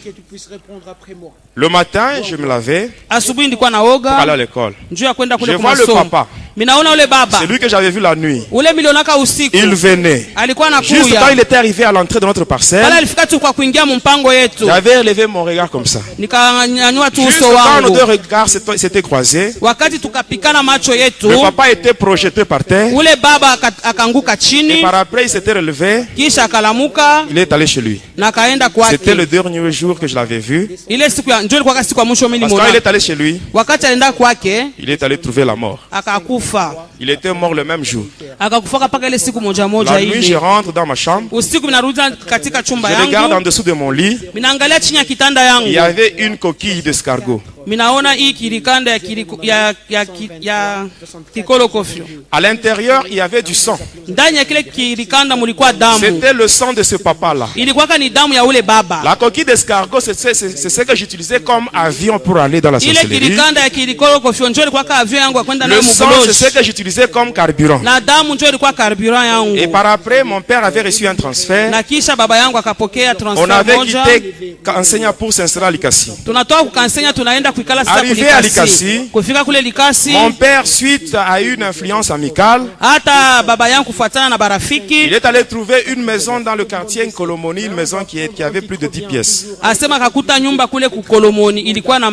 Le matin, je me lavais Asubuhi ndikuwa pour aller à naoga l'école. njuu ya kwenda Je kule vois le kumasomo. papa, Minaona ule baba celui que j'avais vu la nuit. ule milionaka usiku Il venait. alikuwa Juste quand anakuya il était arrivé à l'entrée de notre pale, parcelle, alifika tu kwa kuingia mumpango yetu, j'avais élevé mon regard comme ça. nikanyanyua tu Juste uso quand nos wangu. deux regards s'étaient croisés, Wakati tukapikana macho yetu, le papa était projeté par terre. ule baba akaanguka Et chini, par après, il s'était relevé. kisha akalamuka Il est allé chez lui. na kaenda C'était le kwake. dernier jour que je l'avais vu. Ile siku ya njoo ilikuwa siku ya mwisho mimi Parce que quand il nimeona. est allé chez lui, Wakati alienda kwake il est allé trouver la mort. akakufa, Il était mort le même jour. akakufaka paka ile siku moja moja La nuit, je hivi. rentre dans ma chambre. Usiku minarudi katika chumba Je regarde en yangu, dessous de mon lit. minaangalia chini ya kitanda Il y yangu, avait une coquille d'escargot. minaona hii kirikanda ya kikolokofyo. À l'intérieur, il y avait du sang. Ndani ya kile kirikanda mulikuwa damu, C'était le sang de ce papa-là. ilikuwa ni damu ya ule baba. La coquille d'escargot, c'est ce que j'utilisais comme avion pour aller dans la Ile sorcellerie. kirikanda ya kikolokofyo njoo ilikuwa avion yangu ya kwenda nayo Le sang, c'est ce mugoloji, que j'utilisais comme carburant. na damu njoo ilikuwa carburant Et yangu. par après, mon père avait reçu un transfert. Na kisha baba yangu akapokea On transfer avait moja. quitté Kansenya pour s'installer à Likasi. Tunatoka kukansenya tunaenda kuikala sasa Arrivé à Likasi, kufika kule Likasi, mon père, suite à une influence amicale, hata baba yangu kufuatana na barafiki, il est allé trouver une maison dans le quartier Nkolomoni, une maison qui avait plus de 10 pièces. asema kakuta nyumba kule kukolomoni ilikuwa na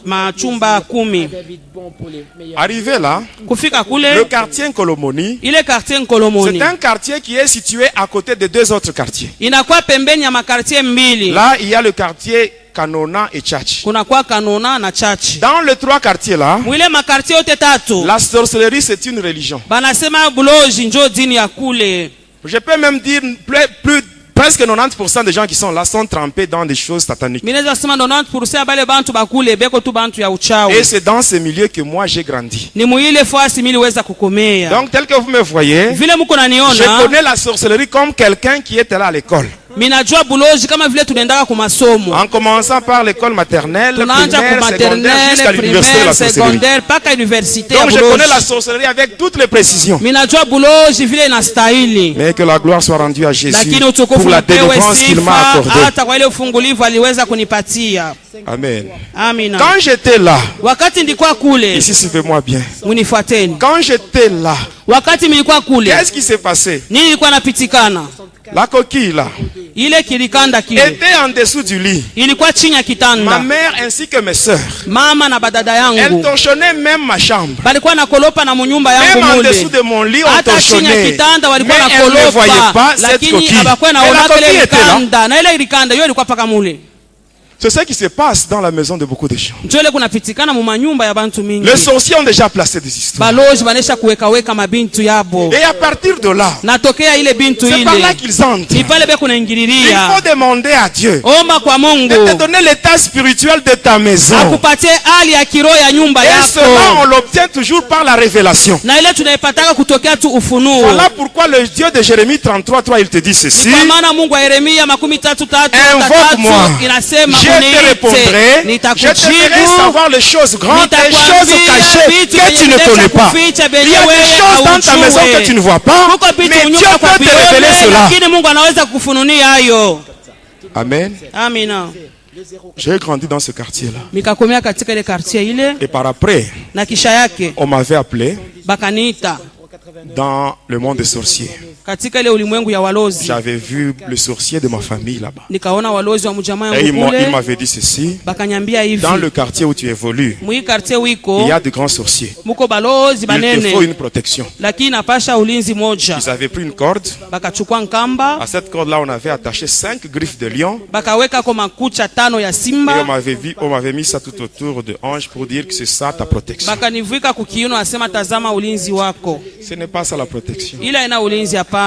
machumba 10. Arrivé là, Kufika le kule quartier Nkolomoni, ile quartier Nkolomoni c'est un quartier qui est situé à côté de deux autres quartiers. inakuwa pembeni ya makartie mbili. Là, il y a le quartier Kanona et Tchatch. Kuna kwa Kanona na Chachi. Dans les trois quartiers là, Mwile makartie yote tatu la sorcellerie c'est une religion. banasema buloji njo dini ya kule. Je peux même dire presque 90% des gens qui sont là sont trempés dans des choses sataniques. Mineza sema 90% bale bantu bakule beko tu bantu ya uchawi. Et c'est dans ces milieux que moi j'ai grandi. Ni muile fasi miliweza kukomea. Donc tel que vous me voyez, Vile muko naniona, je connais la sorcellerie comme quelqu'un qui était là à l'école. minajua buloji kama vile tunaendaka ku masomo. En commençant par l'école maternelle, Tunaanza ku primaire, secondaire, jusqu'à maternelle, l'université de la primaire, sorcellerie. secondaire paka université ya Donc je connais buloji. la sorcellerie avec toutes les précisions. Minajua buloji vile inastahili. Mais que la gloire soit rendue à Jésus Lakini utukufu pour la upewe délivrance qu'il m'a sifa accordée. hata kwa ile ufungulivu aliweza kunipatia. Amen. Amina. Quand j'étais là, Wakati ndikuwa kule, ici suivez-moi bien. munifuateni. Quand j'étais là, Wakati nilikuwa kule, qu'est-ce qui s'est passé? nini ilikuwa napitikana? La coquille là Ile kilikanda kile était en dessous du lit. ilikuwa chini ya Ma kitanda. mère ainsi que mes sœurs, Mama na badada elles yangu torchonnaient même ma chambre. balikuwa nakolopa na munyumba yangu Même en mule. dessous de mon lit, on Hata chini ya torchonnait. kitanda Mais walikuwa elles ne voyaient nakolopa, pas cette lakini coquille. abakuwa Et la naona coquille ile était là. likanda na ile ilikanda hiyo ilikuwa paka mule. C'est ce qui se passe dans la maison de beaucoup de gens. Njo ile kunapitikana mu manyumba ya bantu mingi. Les sorciers ont déjà placé des histoires. Baloji banesha kuweka mabintu yabo. Et à partir de là, Natokea ile bintu c'est par là ile. qu'ils entrent. Ni pale be Il kunaingililia. faut demander à Dieu Omba kwa Mungu de te donner l'état spirituel de ta maison. akupatie hali ya kiroho ya nyumba Et cela, on yako. l'obtient toujours par la révélation. Na ile tunaipataka kutokea tu ufunuo. Voilà pourquoi le Dieu de Jérémie 33:3, il te dit ceci. Ni kwa maana Mungu wa Yeremia 33:3 Invoque-moi. inasema Je te uniite, répondrai. Je te ferai nitakujibu, savoir les choses grandes et les choses nitakwambia cachées vitu que tu ne vyenye connais pas. kuficha Il y vyenye a des wewe choses dans ta maison haujue. que tu ne vois pas. Kuko vitu Mais Dieu unyumba kwa peut te révéler vione, cela. lakini Mungu anaweza kukufununia hayo. Amen. Amina. J'ai grandi dans ce quartier-là. Nikakomea katika ile quartier ile Et par après, na kisha yake on m'avait appelé bakaniita dans le monde des sorciers. katika ile ulimwengu ya walozi. J'avais vu le sorcier de ma famille là-bas. Nikaona walozi wa mjamaa Et yangu il kule m'avait dit ceci. bakanyambia hivi, Dans le quartier où tu évolues, mwi quartier il wiko y a de grands sorciers. muko balozi Il te faut banene, une protection. lakini napasha ulinzi moja. Ils avaient pris une corde. Bakachukua nkamba À cette corde-là, on avait attaché 5 griffes de lion. bakaweka kwa makucha 5 ya Et simba, on m'avait mis ça tout autour de hanche pour dire que c'est ça ta protection. bakanivika kukiuno, asema tazama ulinzi wako. Ce n'est pas ça la protection. Ila ina ulinzi hapana.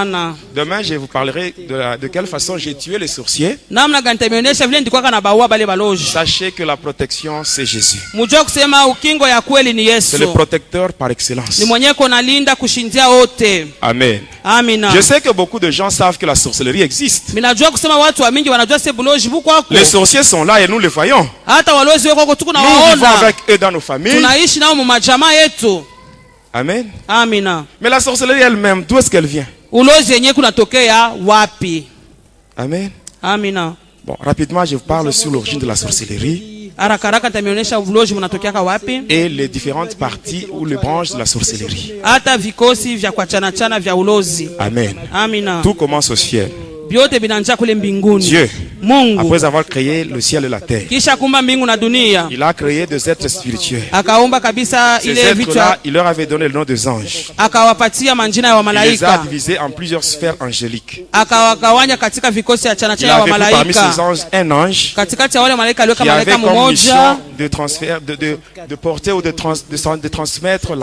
Demain, je vous parlerai de quelle façon j'ai tué les sorciers. Namna gani tameonyesha vile ndikuwa na baua bale baloji. Sachez que la protection, c'est Jésus. Mujua kusema ukingo ya kweli ni C'est le Yesu. protecteur par excellence. Ni mwenye kona linda kushindia wote. Amen. Amina. Je sais que beaucoup de gens savent que la sorcellerie existe. Minajua kusema watu wa mingi wanajua se buloji buko wako. Les sorciers sont là et nous les voyons. Hata walozi wako tuko na Nous vivons waona. avec eux dans nos familles. Tunaishi nao mu majamaa yetu. Amen. Amina. Mais la sorcellerie elle-même, d'où est-ce qu'elle vient? Ulozi yenyewe kunatokea wapi? Amen. Amina. Bon, rapidement, je vous parle sur l'origine de la sorcellerie Haraka haraka tameonyesha ulozi mnatokea wapi? et les différentes parties ou les branches de la sorcellerie. Hata vikosi vya kuachana chana vya ulozi. Amen. Amina. Tout commence au ciel. Vyote vinaanzia kule mbinguni. Dieu, Mungu après avoir créé le ciel et la terre, kisha kumba mbingu na dunia, il a créé des êtres spirituels. akaumba kabisa Ces ile vitu, êtres-là, il leur avait donné le nom des anges. akawapatia majina ya Il les a wamalaika, divisés en plusieurs sphères angéliques. akawagawanya katika vikosi ya chana Il chana ya avait pris parmi ces wamalaika. anges un ange Katikati ya wale malaika aliweka qui avait malaika comme mmoja mission de transférer, de porter ou de transmettre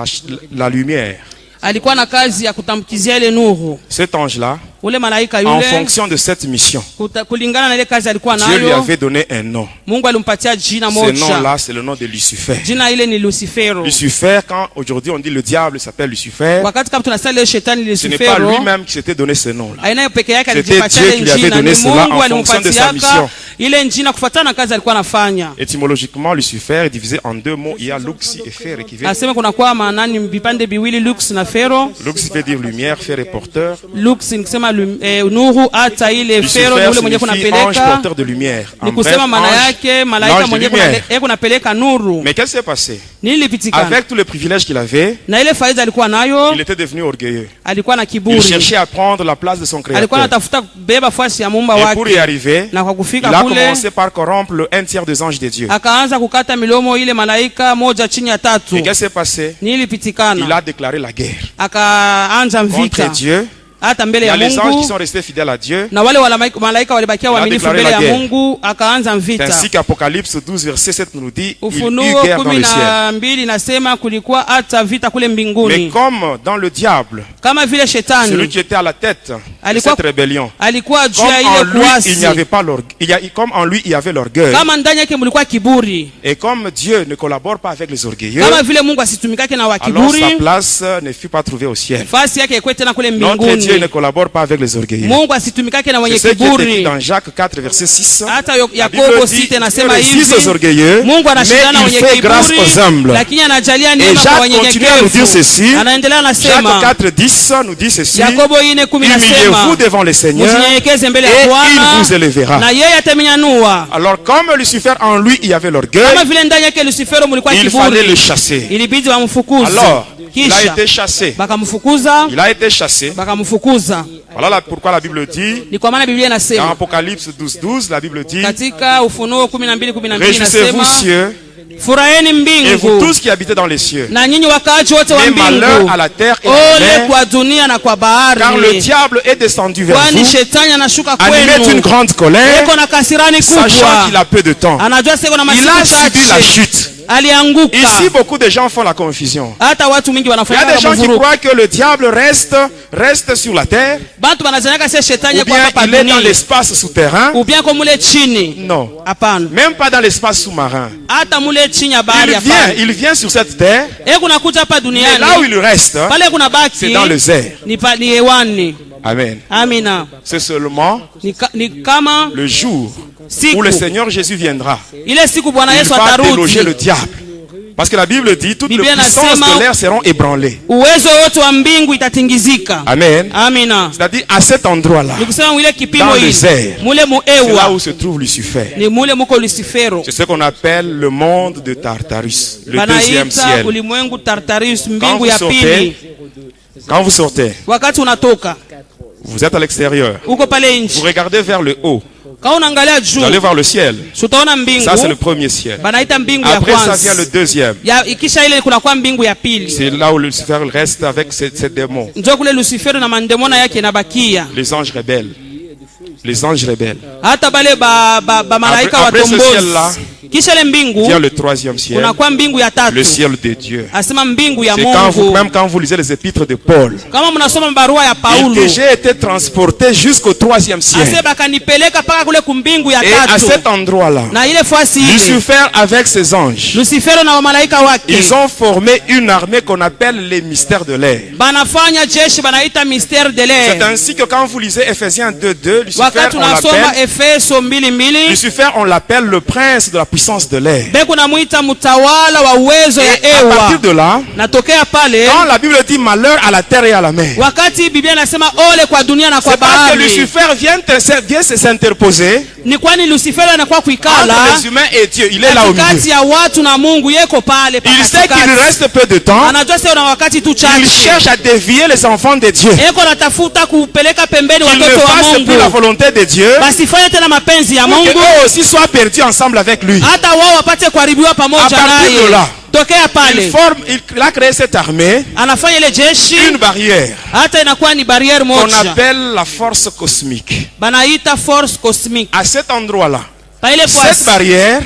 la lumière. alikuwa na kazi ya kutamkizia ile nuru. Cet ange-là, Ule malaika en yule fonction de cette mission, kulingana na ile kazi alikuwa Dieu lui nayo, avait donné un nom. Mungu alimpatia jina Ce moja. nom-là, c'est le nom de Lucifer. Jina ile ni Lucifero. Lucifer, quand aujourd'hui on dit le diable s'appelle Lucifer, Wakati kama tunasema ile shetani ce n'est pas Lucifero, lui-même qui s'était donné ce nom-là. aina peke yake C'était alijipatia Dieu ile qui lui avait jina, donné ni cela en Mungu fonction de sa alimpatiaka mission. ile njina kufuatana na kazi alikuwa anafanya. Étymologiquement, Lucifer est divisé en deux mots. Il y a Lux et Fer qui veut. Asema kuna kwa maanani vipande viwili, lux na fero. Lux veut dire lumière, Fer est porteur. Lux ni kusema nuru, hata ile fero ni ule mwenye kunapeleka. Ange porteur de lumière. Ni kusema maana yake malaika mwenye kunapeleka nuru. Mais qu'est-ce qui s'est passé? Nilipitikana. Avec tous les privilèges qu'il avait, na ile faida alikuwa nayo, il était devenu orgueilleux. Alikuwa na kiburi. Il cherchait à prendre la place de son créateur. Alikuwa anatafuta kubeba fasi ya Muumba wake. Et pour y arriver, na kwa kufika il a kule, commencé par corrompre le 1/3 des anges de Dieu. Akaanza kukata milomo ile malaika moja chini ya tatu. Et qu'est-ce qui s'est passé? Nilipitikana. Il a déclaré la guerre. Akaanza vita. Contre Dieu. Hata mbele ya les anges Mungu qui sont restés fidèles à Dieu. Na wale malaika walibakia waaminifu mbele ya Mungu, akaanza vita. Ainsi qu'Apocalypse 12 verset 7 nous dit, il y Ufunuo eut guerre dans le ciel. 12 nasema kulikuwa hata vita kule mbinguni. Mais comme dans le diable, kama vile shetani, celui qui était à la tête de cette rébellion, alikuwa juu ya comme ile en kuasi, lui il n'y avait pas l'orgueil, comme en lui il y avait l'orgueil. Kama ndani yake mlikuwa kiburi. Et comme Dieu ne collabore pas avec les orgueilleux, kama vile Mungu asitumikake na wa kiburi, alors sa place ne fut pas trouvée au ciel. Fasi yake ikuwe tena kule mbinguni. Notre Dieu ne collabore pas avec les orgueilleux. Mungu asitumikake na wenye kiburi. C'est ce qui est écrit dans Jacques 4 verset 6. Hata Yakobo 6 nasema hivi, Mungu anashindana na wenye kiburi, lakini anajalia neema kwa wanyenyekevu. Anaendelea nasema Jacques 4:10 nous dit ceci, Yakobo 4:10 nasema, humiliez-vous devant le Seigneur mjinyenyekeze mbele ya et Bwana, il vous élèvera. Na yeye atamenyanua. Alors comme Lucifer en lui il y avait l'orgueil, kama vile ndani yake Lucifero mlikuwa kiburi, il fallait le chasser. Ilibidi wamfukuze. Alors il a été chassé. Bakamfukuza. Il a été chassé. Bakamfukuza. Voilà pourquoi la Bible dit, ni kwa maana Biblia inasema dans Apocalypse 12:12, la Bible dit, katika Ufunuo 12:12 réjouissez-vous cieux, furaheni mbingu, et vous tous qui habitez dans les cieux, na nyinyi wakaaji wote wa mbingu, malheur à la terre et ole kwa dunia na kwa bahari, car le diable est descendu vers kwani vous, shetani anashuka kwenu, animé d'une grande colère, eko na kasirani kubwa, sachant qu'il a peu de temps. Anajua siko na masiku chache. Il a subi la chute. Alianguka. Ici, beaucoup de gens font la confusion. Hata watu mingi Il y wanafanya a des gens qui croient que le diable reste sur la terre, bantu banazanaka sio shetani ou bien il est dans l'espace souterrain, ou bien comme mule chini. Non. Hapana. Même pas dans l'espace sous-marin. Hata mule chini ya bahari hapana. Il vient sur cette terre. Kuna kuja hapa duniani. Mais là où il reste, c'est dans le zère. Ni hewani. Amen. Amina. C'est seulement le jour où le Seigneur Jésus viendra. Il va déloger le diable. Parce que la Bible dit toutes les puissances de l'air seront ébranlées. Amen. Amina. C'est-à-dire à cet endroit-là, dans le zère, c'est là où se trouve Lucifer. C'est ce qu'on appelle le monde de Tartarus, le deuxième ciel. Quand vous sortez, vous êtes à l'extérieur, vous regardez vers le haut, vous allez voir le ciel. Ça c'est le premier ciel. Après ça vient le deuxième. C'est là où Lucifer reste avec ses démons. Les anges rebelles. Les anges rebelles. Après ce ciel-là, vient le troisième ciel, le ciel de Dieu. C'est même quand vous lisez les épîtres de Paul, que j'ai été transporté jusqu'au troisième ciel. Et à cet endroit-là, Lucifer avec ses anges, ils ont formé une armée qu'on appelle les mystères de l'air. C'est ainsi que quand vous lisez Ephésiens 2:2, Lucifer on l'appelle le prince de la puissance de l'air. Et à partir de là, quand la Bible dit malheur à la terre et à la mer, c'est parce que Lucifer vient s'interposer entre les humains et Dieu. Il est là au milieu. Il sait qu'il lui reste peu de temps. Il cherche à dévier les enfants de Dieu, qu'ils ne fassent plus la volonté de Dieu, pour qu'eux aussi soient perdus ensemble avec lui. À partir de là, il a créé cette armée, une barrière qu'on appelle la force cosmique. À cet endroit-là, cette barrière,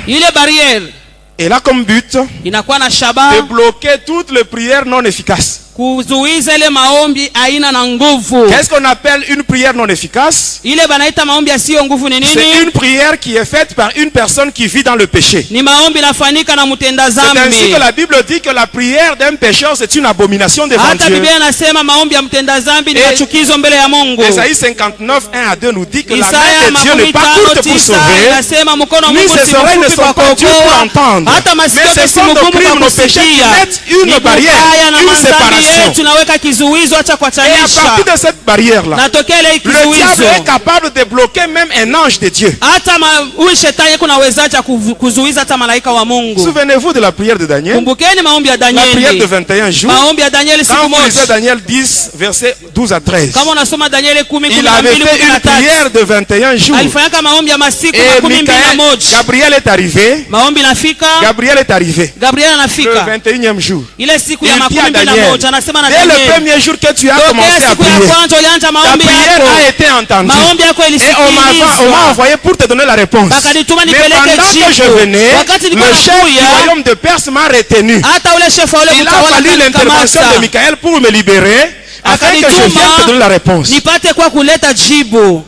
elle a comme but de bloquer toutes les prières non efficaces. kuzuiza ile maombi aina na nguvu. Qu'est-ce qu'on appelle une prière non efficace? Ile banaita maombi asiyo nguvu ni C'est nini? une prière qui est faite par une personne qui vit dans le péché. Ni maombi nafanyika na mtenda C'est ainsi dhambi. que la Bible dit que la prière d'un pécheur c'est une abomination devant Hata Dieu. Biblia inasema maombi ya mtenda dhambi ni Et- chukizo mbele ya Mungu. Isaïe 59, 1 à 2 nous dit que la Isaya main de Dieu n'est pas courte pour 59:9 sauver, inasema mkono wa ni Mungu si ses oreilles ne mfupi sont kwa pas dures pour kuokoa, entendre. hata Mais masikio ce si sont nos mgumu crimes, kwa nos péchés qui kusikia. mettent une Ni barrière, kubaya na une madhambi séparation. yetu naweka kizuizo acha Et à kuachanisha. partir de cette barrière-là, Natokea ile le diable kizuizo. est capable de bloquer même un ange de Dieu. Hata huyu shetani kunawezaje kuzuiza hata malaika wa Mungu. Souvenez-vous de la prière de Daniel, Kumbukeni maombi ya la prière de Danieli. 21 jours. Maombi ya Danieli Quand siku vous lisez moja. Daniel 10, versets 12 à 13, Kama unasoma Danieli 10, il avait fait une 12, prière de 21 jours. alifanyaka maombi ya masiku Et 21. Gabriel est arrivé. Maombi nafika, Gabriel est arrivé. Gabriel Le anafika. 21e jour. Ile siku Il ya dit à 21 Daniel, anasema na dès le Danieli. premier jour que tu as commencé Tokea à siku ya prier, kwanza ulianza ta maombi prière yako. a été entendue. Maombi yako Et on ilisikilizwa. m'a envoyé pour te donner la réponse. Bakanituma Mais nipeleke pendant que je jibu. venais, Wakati nilikuwa le chef du nakuya, royaume de Perse m'a retenu. hata ule chef wa ule Il a mtawala fallu l'intervention de akanikamata. Michael pour me libérer, afin que je vienne te donner la réponse. Nipate kwa kuleta jibu.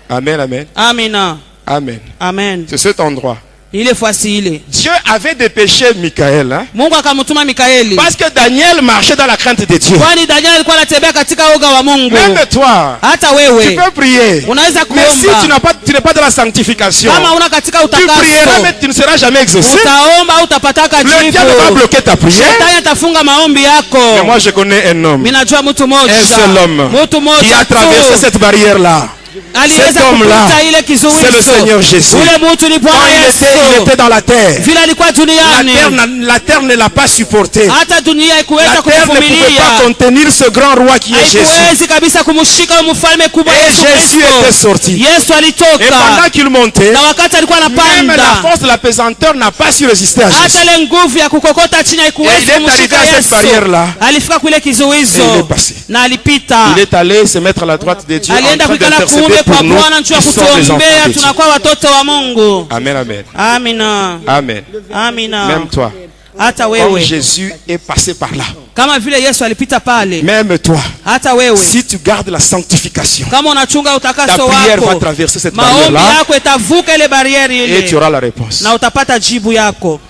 Amen, amen, Amina. amen. Amen. C'est cet endroit. Ile fasi ile. Dieu avait dépêché Michael, hein, Mungu akamtuma Mikaeli. parce que Daniel marchait dans la crainte de Dieu. Kwani Daniel alikuwa anatembea katika uga wa Mungu. Même toi, Hata tu wewe peux prier. unaweza Mais si kuomba. tu n'es pas dans la sanctification, Kama una katika tu prieras utakaso, mais tu ne seras jamais exaucé. utaomba au utapataka Le diable va jibu. bloquer ta prière. Shetani atafunga maombi yako. Mais moi je connais un homme, Mimi najua mtu mmoja. un seul homme Mtu qui mmoja a traversé tu. cette barrière-là. Aliweza Cet homme-là, kupita ile kizuizo. c'est le Seigneur Jésus. Ule mtu ni Quand Bwana il Yesu. était dans la terre, Vile alikuwa duniani. la terre ne l'a pas supporté. Hata dunia haikuweza La terre ne pouvait kuvumilia. pas contenir ce grand roi qui est Jésus. Haikuwezi kabisa kumshika huyo mfalme kubwa Et Yesu Jésus était Kristo. sorti. Yesu Et alitoka. pendant qu'il montait, Na wakati alikuwa même la anapanda, force de la pesanteur n'a pas su résister à Jésus. hata ile nguvu ya kukokota chini Et haikuwezi il est kumshika arrivé à cette Yesu. barrière-là. Alifika kule Et il kizuizo est passé. na alipita. Il est allé se mettre à la droite de Dieu en Alienda train kuikala d'intercéder kuume pour kwa nous Bwana njoo qui sommes les enfants kutuombea, de Dieu. tunakuwa watoto wa Mungu. Amen, amen. Amina. Amen. Amina. Même toi, Hata comme wewe Jésus est passé par là, kama vile Yesu alipita pale, même toi, hata wewe si tu gardes la sanctification, kama unachunga ta utakaso prière va wako, traverser cette maombi barrière-là yako itavuka ile barieri et tu ile auras la réponse. na utapata jibu yako.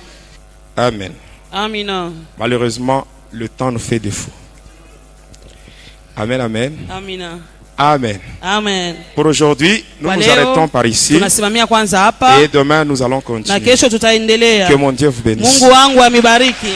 Amen. Amina. Malheureusement, le temps nous fait défaut. Amen, amen. Amina. Amen. Amen. Pour aujourd'hui, nous Kwa nous leo, arrêtons par ici tunasimamia kwanza hapa et demain nous allons na continuer. kesho tutaendelea. Que mon Dieu vous bénisse. Mungu wangu amibariki.